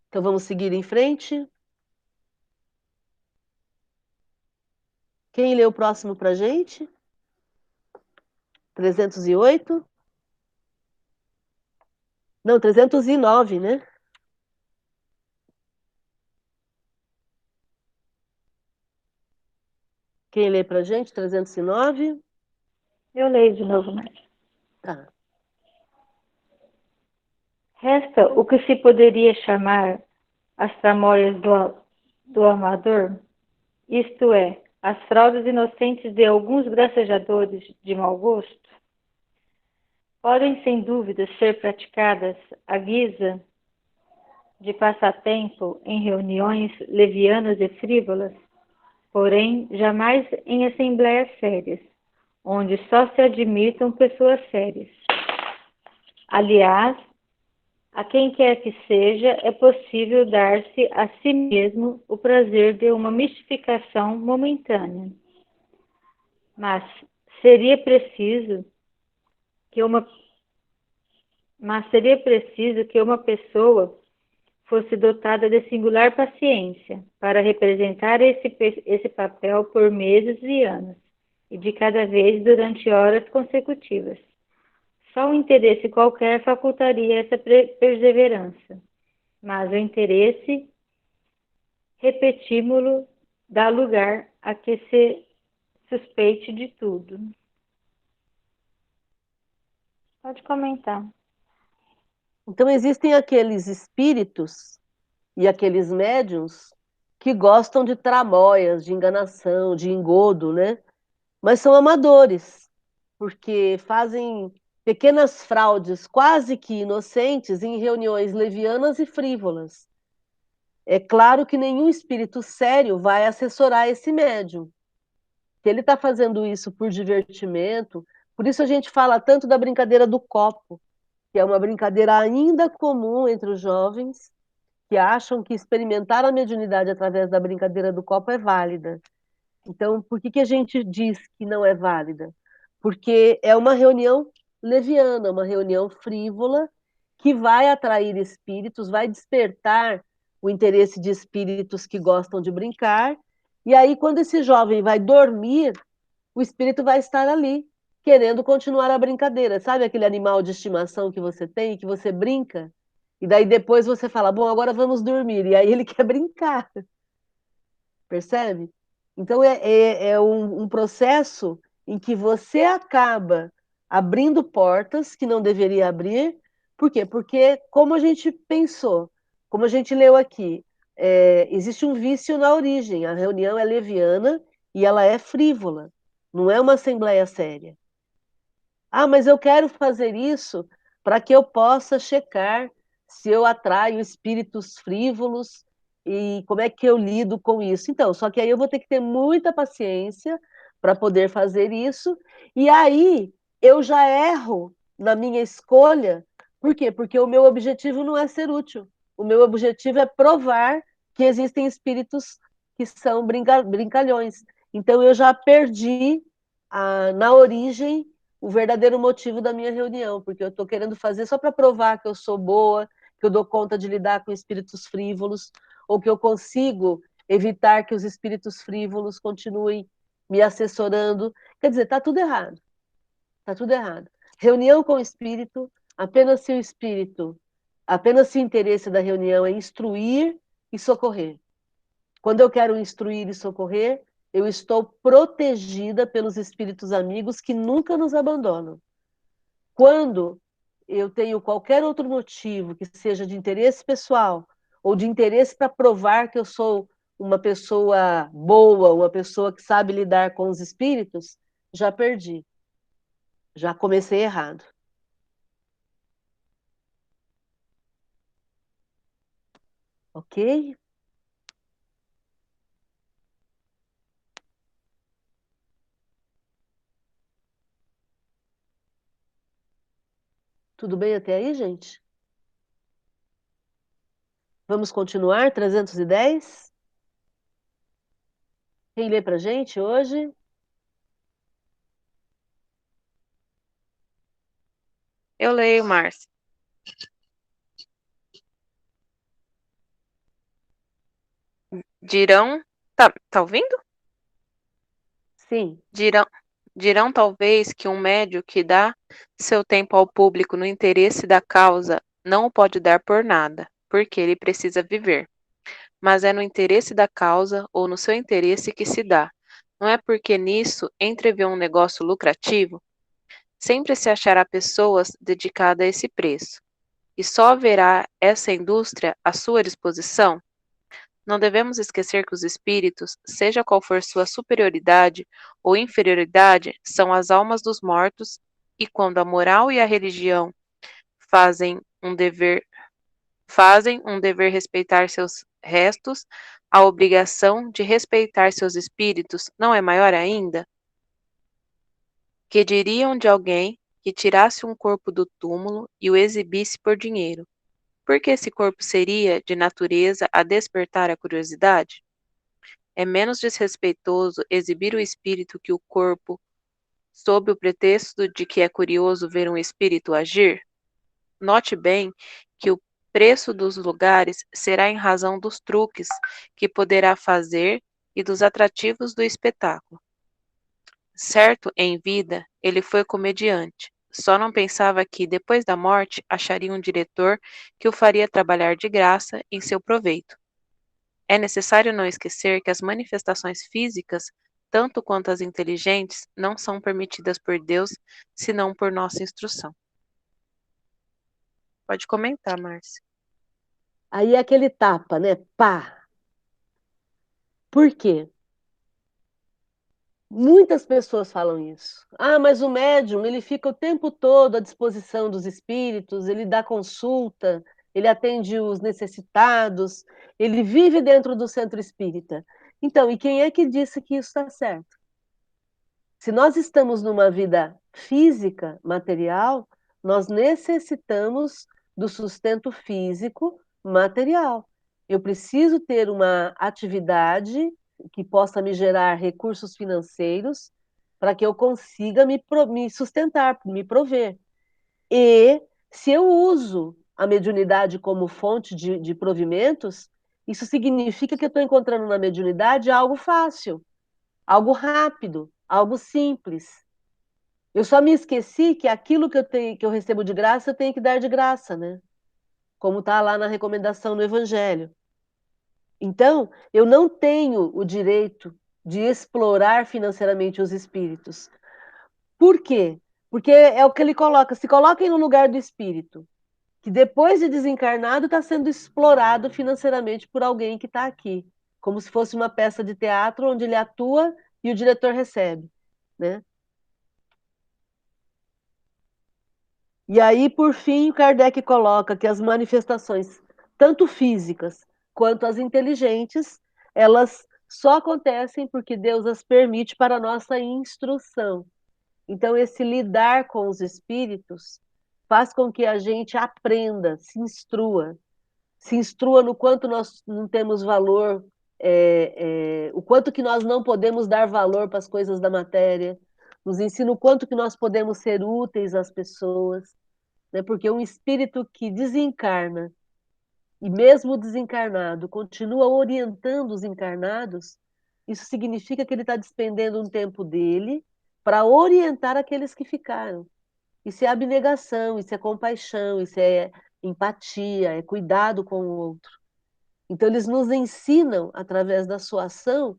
Então, vamos seguir em frente. Quem lê o próximo para a gente? 308? Não, 309, né? Quem lê para a gente? 309? Eu leio de novo, mas Tá. resta o que se poderia chamar as tramóias do amador, isto é, as fraudes inocentes de alguns gracejadores de mau gosto, podem sem dúvida ser praticadas à guisa de passatempo em reuniões levianas e frívolas, porém jamais em assembleias sérias, onde só se admitam pessoas sérias. Aliás, a quem quer que seja, é possível dar-se a si mesmo o prazer de uma mistificação momentânea. Mas seria preciso que uma pessoa fosse dotada de singular paciência para representar esse papel por meses e anos, e de cada vez durante horas consecutivas. Só um interesse qualquer facultaria essa perseverança, mas o interesse, repetímo-lo, dá lugar a que se suspeite de tudo. Pode comentar. Então, existem aqueles espíritos e aqueles médiums que gostam de tramóias, de enganação, de engodo, né? Mas são amadores, porque fazem pequenas fraudes quase que inocentes em reuniões levianas e frívolas. É claro que nenhum espírito sério vai assessorar esse médium. Se ele está fazendo isso por divertimento, por isso a gente fala tanto da brincadeira do copo, que é uma brincadeira ainda comum entre os jovens, que acham que experimentar a mediunidade através da brincadeira do copo é válida. Então, por que a gente diz que não é válida? Porque é uma reunião leviana, uma reunião frívola, que vai atrair espíritos, vai despertar o interesse de espíritos que gostam de brincar, e aí, quando esse jovem vai dormir, o espírito vai estar ali, querendo continuar a brincadeira. Sabe aquele animal de estimação que você tem, que você brinca? E daí depois você fala, bom, agora vamos dormir. E aí ele quer brincar. Percebe? Então é um processo em que você acaba abrindo portas que não deveria abrir. Por quê? Porque, como a gente pensou, como a gente leu aqui, existe um vício na origem. A reunião é leviana e ela é frívola. Não é uma assembleia séria. Ah, mas eu quero fazer isso para que eu possa checar se eu atraio espíritos frívolos e como é que eu lido com isso. Então, só que aí eu vou ter que ter muita paciência para poder fazer isso, e aí eu já erro na minha escolha, Por quê? Porque o meu objetivo não é ser útil. O meu objetivo é provar que existem espíritos que são brincalhões. Então, eu já perdi, na origem, o verdadeiro motivo da minha reunião, porque eu estou querendo fazer só para provar que eu sou boa, que eu dou conta de lidar com espíritos frívolos, ou que eu consigo evitar que os espíritos frívolos continuem me assessorando. Quer dizer, está tudo errado. Está tudo errado. Reunião com o espírito, apenas se o interesse da reunião é instruir e socorrer. Quando eu quero instruir e socorrer, eu estou protegida pelos espíritos amigos que nunca nos abandonam. Quando eu tenho qualquer outro motivo, que seja de interesse pessoal, ou de interesse para provar que eu sou uma pessoa boa, uma pessoa que sabe lidar com os espíritos, já perdi. Já comecei errado. Ok? Tudo bem até aí, gente? Vamos continuar? 310? Quem lê pra gente hoje? Eu leio, Márcia. Dirão. Tá ouvindo? Sim. Dirão talvez que um médium que dá seu tempo ao público no interesse da causa não o pode dar por nada, porque ele precisa viver. Mas é no interesse da causa ou no seu interesse que se dá. Não é porque nisso entrevê um negócio lucrativo? Sempre se achará pessoas dedicadas a esse preço. E só haverá essa indústria à sua disposição? Não devemos esquecer que os espíritos, seja qual for sua superioridade ou inferioridade, são as almas dos mortos, e quando a moral e a religião fazem um dever respeitar seus restos, a obrigação de respeitar seus espíritos não é maior ainda? Que diriam de alguém que tirasse um corpo do túmulo e o exibisse por dinheiro? Porque esse corpo seria, de natureza, a despertar a curiosidade? É menos desrespeitoso exibir o espírito que o corpo, sob o pretexto de que é curioso ver um espírito agir? Note bem que o preço dos lugares será em razão dos truques que poderá fazer e dos atrativos do espetáculo. Certo, em vida, ele foi comediante. Só não pensava que, depois da morte, acharia um diretor que o faria trabalhar de graça em seu proveito. É necessário não esquecer que as manifestações físicas, tanto quanto as inteligentes, não são permitidas por Deus, senão por nossa instrução. Pode comentar, Márcia. Aí é aquele tapa, né? Pá! Por quê? Muitas pessoas falam isso. Ah, mas o médium, ele fica o tempo todo à disposição dos espíritos, ele dá consulta, ele atende os necessitados, ele vive dentro do centro espírita. Então, e quem é que disse que isso está certo? Se nós estamos numa vida física, material, nós necessitamos do sustento físico, material. Eu preciso ter uma atividade que possa me gerar recursos financeiros para que eu consiga me sustentar, me prover. E se eu uso a mediunidade como fonte de provimentos, isso significa que eu estou encontrando na mediunidade algo fácil, algo rápido, algo simples. Eu só me esqueci que aquilo que eu recebo de graça, eu tenho que dar de graça, né? Como está lá na recomendação no Evangelho. Então, eu não tenho o direito de explorar financeiramente os espíritos. Por quê? Porque é o que ele coloca, se coloquem no lugar do espírito, que depois de desencarnado está sendo explorado financeiramente por alguém que está aqui, como se fosse uma peça de teatro onde ele atua e o diretor recebe, né? E aí, por fim, o Kardec coloca que as manifestações, tanto físicas quanto as inteligentes, elas só acontecem porque Deus as permite para a nossa instrução. Então, esse lidar com os espíritos faz com que a gente aprenda, se instrua no quanto nós não temos valor, o quanto que nós não podemos dar valor para as coisas da matéria, nos ensina o quanto que nós podemos ser úteis às pessoas, né? Porque um espírito que desencarna, e mesmo desencarnado, continua orientando os encarnados, isso significa que ele está despendendo um tempo dele para orientar aqueles que ficaram. Isso é abnegação, isso é compaixão, isso é empatia, é cuidado com o outro. Então, eles nos ensinam, através da sua ação,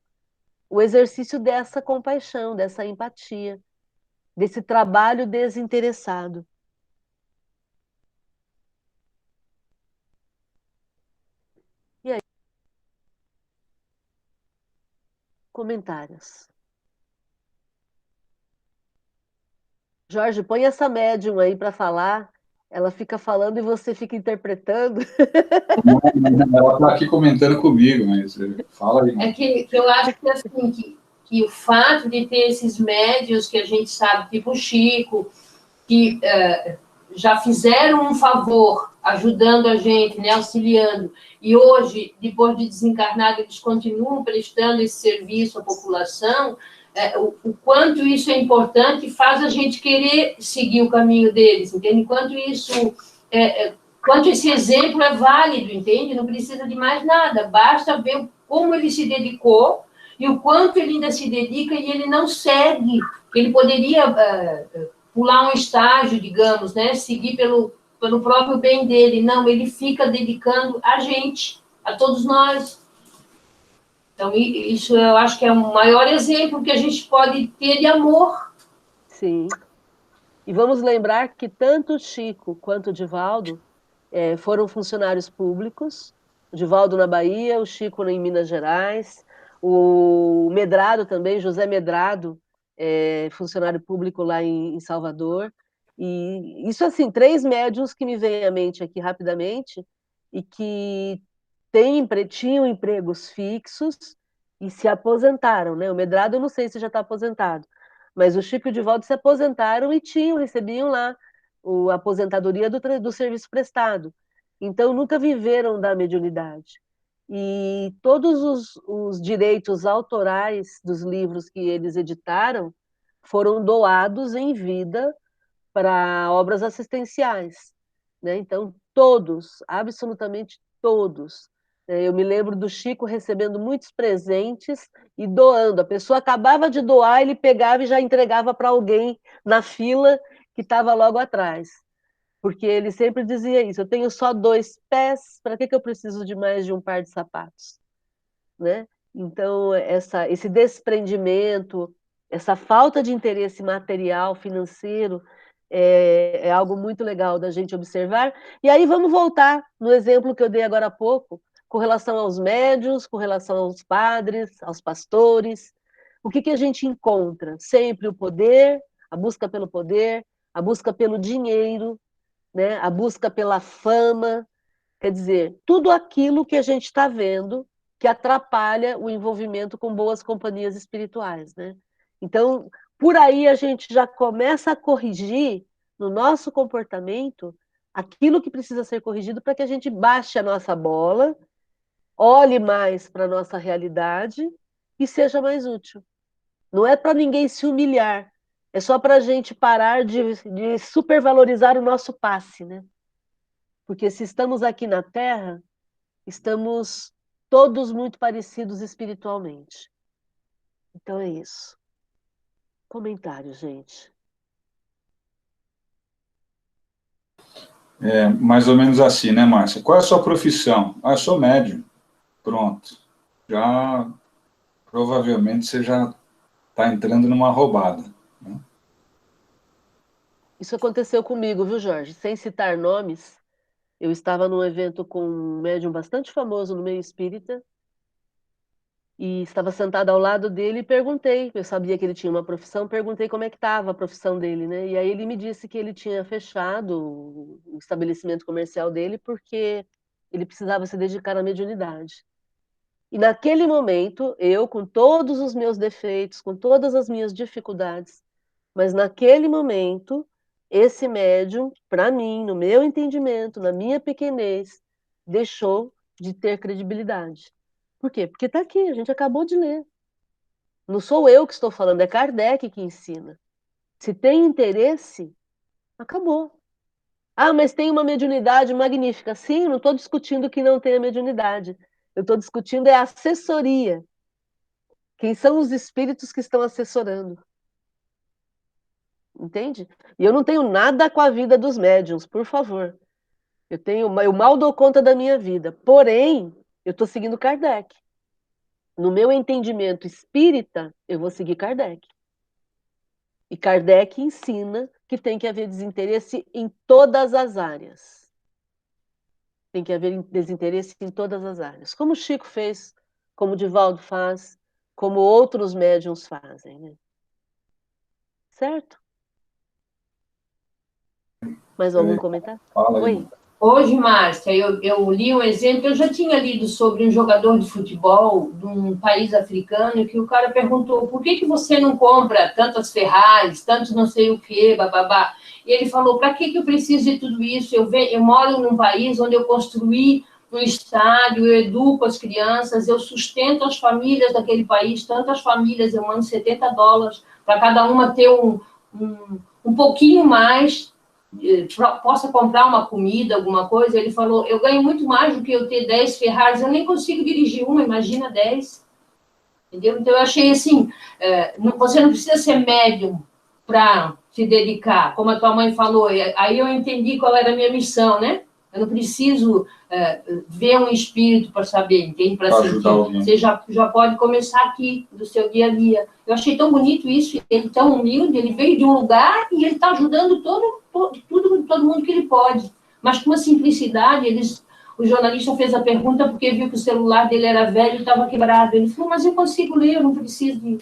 o exercício dessa compaixão, dessa empatia, desse trabalho desinteressado. E aí? Comentários. Jorge, põe essa médium aí para falar. Ela fica falando e você fica interpretando. Ela está aqui comentando comigo, mas fala aí. É que eu acho que, assim, que o fato de ter esses médios que a gente sabe, tipo o Chico, que já fizeram um favor ajudando a gente, né, auxiliando, e hoje, depois de desencarnado, eles continuam prestando esse serviço à população, o quanto isso é importante faz a gente querer seguir o caminho deles, entende? Quanto esse exemplo é válido, entende? Não precisa de mais nada, basta ver como ele se dedicou e o quanto ele ainda se dedica e ele não segue. Ele poderia pular um estágio, digamos, né? Seguir pelo próprio bem dele. Não, ele fica dedicando a gente, a todos nós. Então, isso eu acho que é o maior exemplo que a gente pode ter de amor. Sim. E vamos lembrar que tanto o Chico quanto o Divaldo foram funcionários públicos, o Divaldo na Bahia, o Chico em Minas Gerais, o Medrado também, José Medrado, funcionário público lá em Salvador. E isso, assim, 3 médiuns que me vêm à mente aqui rapidamente e que tinham empregos fixos e se aposentaram, né? O Medrado eu não sei se já está aposentado, mas o Chico e o Divaldo se aposentaram e recebiam lá a aposentadoria do serviço prestado. Então, nunca viveram da mediunidade. E todos os direitos autorais dos livros que eles editaram foram doados em vida para obras assistenciais, né? Então, todos, absolutamente todos. Eu me lembro do Chico recebendo muitos presentes e doando. A pessoa acabava de doar, ele pegava e já entregava para alguém na fila que estava logo atrás. Porque ele sempre dizia isso: eu tenho só 2 pés, para que eu preciso de mais de um par de sapatos? Né? Então, esse desprendimento, essa falta de interesse material, financeiro, é algo muito legal da gente observar. E aí vamos voltar no exemplo que eu dei agora há pouco, com relação aos médiuns, com relação aos padres, aos pastores. O que a gente encontra? Sempre o poder, a busca pelo poder, a busca pelo dinheiro, né? A busca pela fama, quer dizer, tudo aquilo que a gente está vendo que atrapalha o envolvimento com boas companhias espirituais, né? Então, por aí a gente já começa a corrigir no nosso comportamento aquilo que precisa ser corrigido para que a gente baixe a nossa bola, olhe mais para a nossa realidade e seja mais útil. Não é para ninguém se humilhar, é só para a gente parar de supervalorizar o nosso passe, né? Porque se estamos aqui na Terra, estamos todos muito parecidos espiritualmente. Então é isso. Comentário, gente. Mais ou menos assim, né, Márcia? Qual é a sua profissão? Ah, eu sou médium. Pronto. Já, provavelmente, você já está entrando numa roubada. Né? Isso aconteceu comigo, viu, Jorge? Sem citar nomes, eu estava num evento com um médium bastante famoso no meio espírita e estava sentada ao lado dele e perguntei, eu sabia que ele tinha uma profissão, perguntei como é que estava a profissão dele, né? E aí ele me disse que ele tinha fechado o estabelecimento comercial dele porque ele precisava se dedicar à mediunidade. E naquele momento, eu, com todos os meus defeitos, com todas as minhas dificuldades, mas naquele momento esse médium, para mim, no meu entendimento, na minha pequenez, deixou de ter credibilidade. Por quê? Porque está aqui, a gente acabou de ler. Não sou eu que estou falando, é Kardec que ensina. Se tem interesse, acabou. Ah, mas tem uma mediunidade magnífica. Sim, não estou discutindo que não tenha mediunidade. Eu estou discutindo é a assessoria. Quem são os espíritos que estão assessorando? Entende? E eu não tenho nada com a vida dos médiuns, por favor. Eu mal dou conta da minha vida. Porém, eu estou seguindo Kardec. No meu entendimento espírita, eu vou seguir Kardec. E Kardec ensina que tem que haver desinteresse em todas as áreas. Tem que haver desinteresse em todas as áreas. Como o Chico fez, como o Divaldo faz, como outros médiuns fazem. Né? Certo? Mais algum comentário? Fala aí. Oi. Hoje, Márcia, eu li um exemplo, eu já tinha lido sobre um jogador de futebol de um país africano, que o cara perguntou, por que você não compra tantas Ferraris, tantos não sei o quê, bababá? E ele falou, para que eu preciso de tudo isso? Eu moro num país onde eu construí um estádio, eu educo as crianças, eu sustento as famílias daquele país, tantas famílias, eu mando $70 para cada uma ter um pouquinho mais, possa comprar uma comida, alguma coisa. Ele falou, eu ganho muito mais do que eu ter 10 Ferraris, eu nem consigo dirigir uma, imagina 10. Entendeu? Então, eu achei assim, você não precisa ser médium para se dedicar, como a tua mãe falou, aí eu entendi qual era a minha missão, né? Eu não preciso ver um espírito para saber, entende? Para sentir. Você já pode começar aqui, do seu dia a dia. Eu achei tão bonito isso, ele tão humilde, ele veio de um lugar e ele está ajudando todo mundo que ele pode. Mas com uma simplicidade, o jornalista fez a pergunta porque viu que o celular dele era velho e estava quebrado. Ele falou, mas eu consigo ler, eu não preciso de...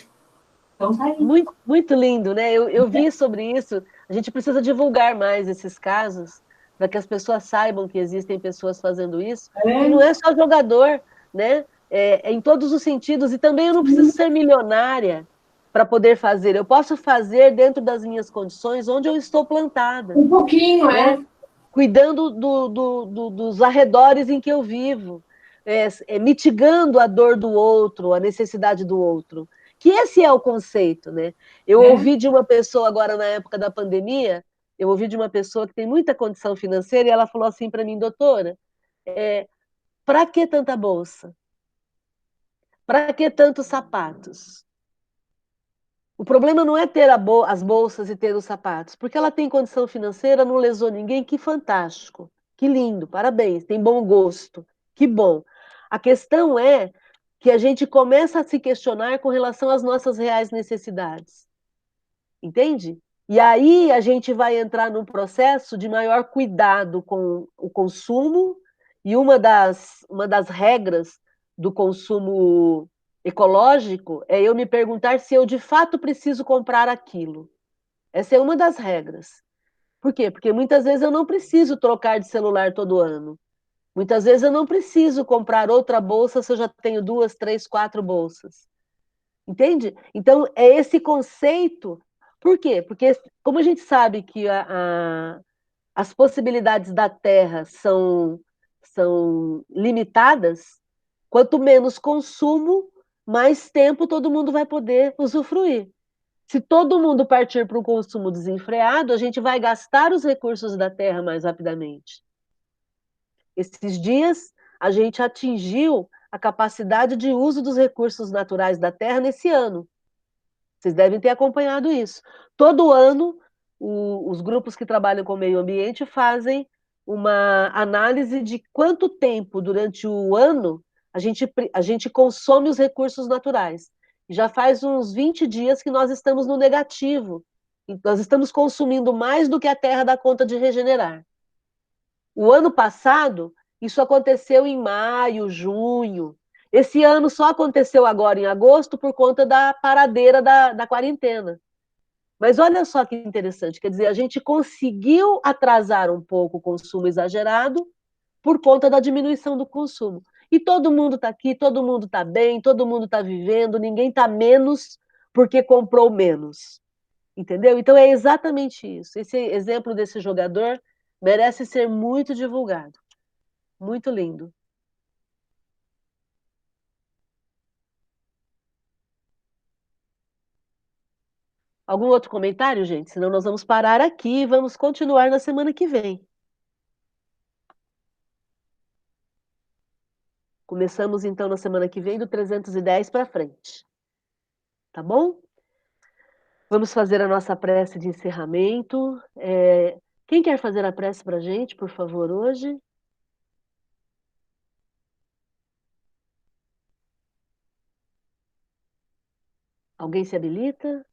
Então tá aí. Muito, muito lindo, né? Eu vi sobre isso. A gente precisa divulgar mais esses casos para que as pessoas saibam que existem pessoas fazendo isso. E não é só jogador, né? É em todos os sentidos. E também eu não preciso ser milionária para poder fazer. Eu posso fazer dentro das minhas condições, onde eu estou plantada. Um pouquinho, né? Cuidando dos arredores em que eu vivo, mitigando a dor do outro, a necessidade do outro. Que esse é o conceito, né? Eu ouvi de uma pessoa agora na época da pandemia, eu ouvi de uma pessoa que tem muita condição financeira e ela falou assim para mim, doutora, para que tanta bolsa? Para que tantos sapatos? O problema não é ter as bolsas e ter os sapatos, porque ela tem condição financeira, não lesou ninguém, que fantástico, que lindo, parabéns, tem bom gosto, que bom. A questão é que a gente começa a se questionar com relação às nossas reais necessidades, entende? E aí a gente vai entrar num processo de maior cuidado com o consumo, e uma das regras do consumo ecológico é eu me perguntar se eu de fato preciso comprar aquilo. Essa é uma das regras. Por quê? Porque muitas vezes eu não preciso trocar de celular todo ano. Muitas vezes eu não preciso comprar outra bolsa se eu já tenho 2, 3, 4 bolsas. Entende? Então, é esse conceito. Por quê? Porque, como a gente sabe que as possibilidades da Terra são limitadas, quanto menos consumo, mais tempo todo mundo vai poder usufruir. Se todo mundo partir para um consumo desenfreado, a gente vai gastar os recursos da Terra mais rapidamente. Esses dias, a gente atingiu a capacidade de uso dos recursos naturais da Terra nesse ano. Vocês devem ter acompanhado isso. Todo ano, os grupos que trabalham com o meio ambiente fazem uma análise de quanto tempo durante o ano a gente consome os recursos naturais. Já faz uns 20 dias que nós estamos no negativo. Nós estamos consumindo mais do que a Terra dá conta de regenerar. O ano passado, isso aconteceu em maio, junho. Esse ano só aconteceu agora em agosto por conta da paradeira da quarentena. Mas olha só que interessante, quer dizer, a gente conseguiu atrasar um pouco o consumo exagerado por conta da diminuição do consumo. E todo mundo está aqui, todo mundo está bem, todo mundo está vivendo, ninguém está menos porque comprou menos. Entendeu? Então é exatamente isso. Esse exemplo desse jogador merece ser muito divulgado. Muito lindo. Algum outro comentário, gente? Senão nós vamos parar aqui e vamos continuar na semana que vem. Começamos então na semana que vem do 310 para frente. Tá bom? Vamos fazer a nossa prece de encerramento. Quem quer fazer a prece para a gente, por favor, hoje? Alguém se habilita?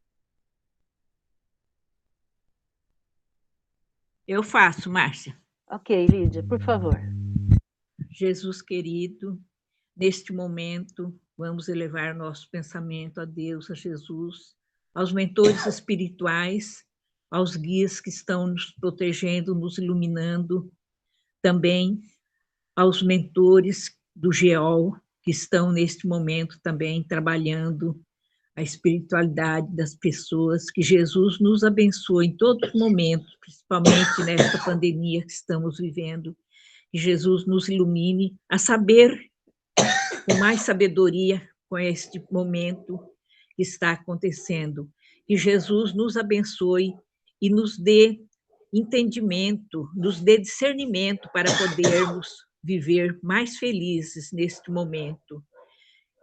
Eu faço, Márcia. Ok, Lídia, por favor. Jesus querido, neste momento, vamos elevar nosso pensamento a Deus, a Jesus, aos mentores espirituais, aos guias que estão nos protegendo, nos iluminando, também aos mentores do GEOL, que estão neste momento também trabalhando a espiritualidade das pessoas, que Jesus nos abençoe em todos os momentos, principalmente nesta pandemia que estamos vivendo, que Jesus nos ilumine a saber com mais sabedoria com este momento que está acontecendo, que Jesus nos abençoe e nos dê entendimento, nos dê discernimento para podermos viver mais felizes neste momento.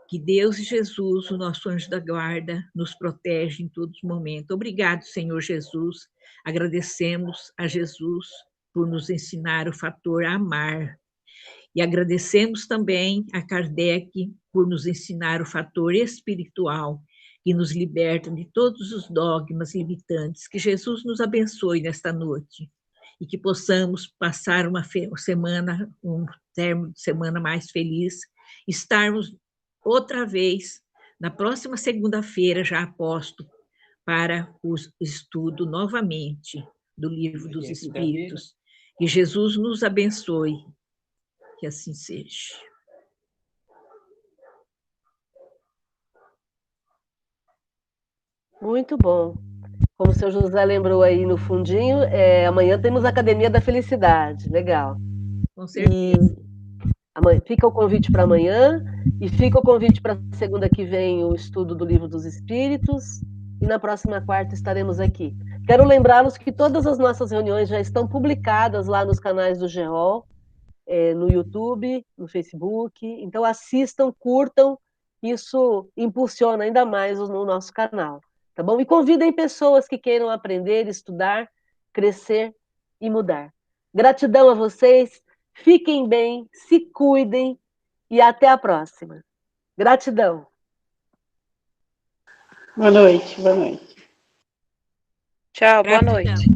Que Deus e Jesus, o nosso anjo da guarda, nos protege em todos os momentos. Obrigado, Senhor Jesus. Agradecemos a Jesus por nos ensinar o fator amar. E agradecemos também a Kardec por nos ensinar o fator espiritual, que nos liberta de todos os dogmas limitantes. Que Jesus nos abençoe nesta noite e que possamos passar uma semana, um término de semana mais feliz, estarmos outra vez, na próxima segunda-feira, já aposto, para o estudo novamente do Livro dos Espíritos. Que Jesus nos abençoe. Que assim seja. Muito bom. Como o seu José lembrou aí no fundinho, amanhã temos a Academia da Felicidade. Legal. Com certeza. Fica o convite para amanhã e fica o convite para segunda que vem o estudo do Livro dos Espíritos e na próxima quarta estaremos aqui. Quero lembrá-los que todas as nossas reuniões já estão publicadas lá nos canais do GEOL, no YouTube, no Facebook. Então assistam, curtam, isso impulsiona ainda mais o nosso canal, tá bom? E convidem pessoas que queiram aprender, estudar, crescer e mudar. Gratidão a vocês. Fiquem bem, se cuidem e até a próxima. Gratidão. Boa noite, boa noite. Tchau, boa noite.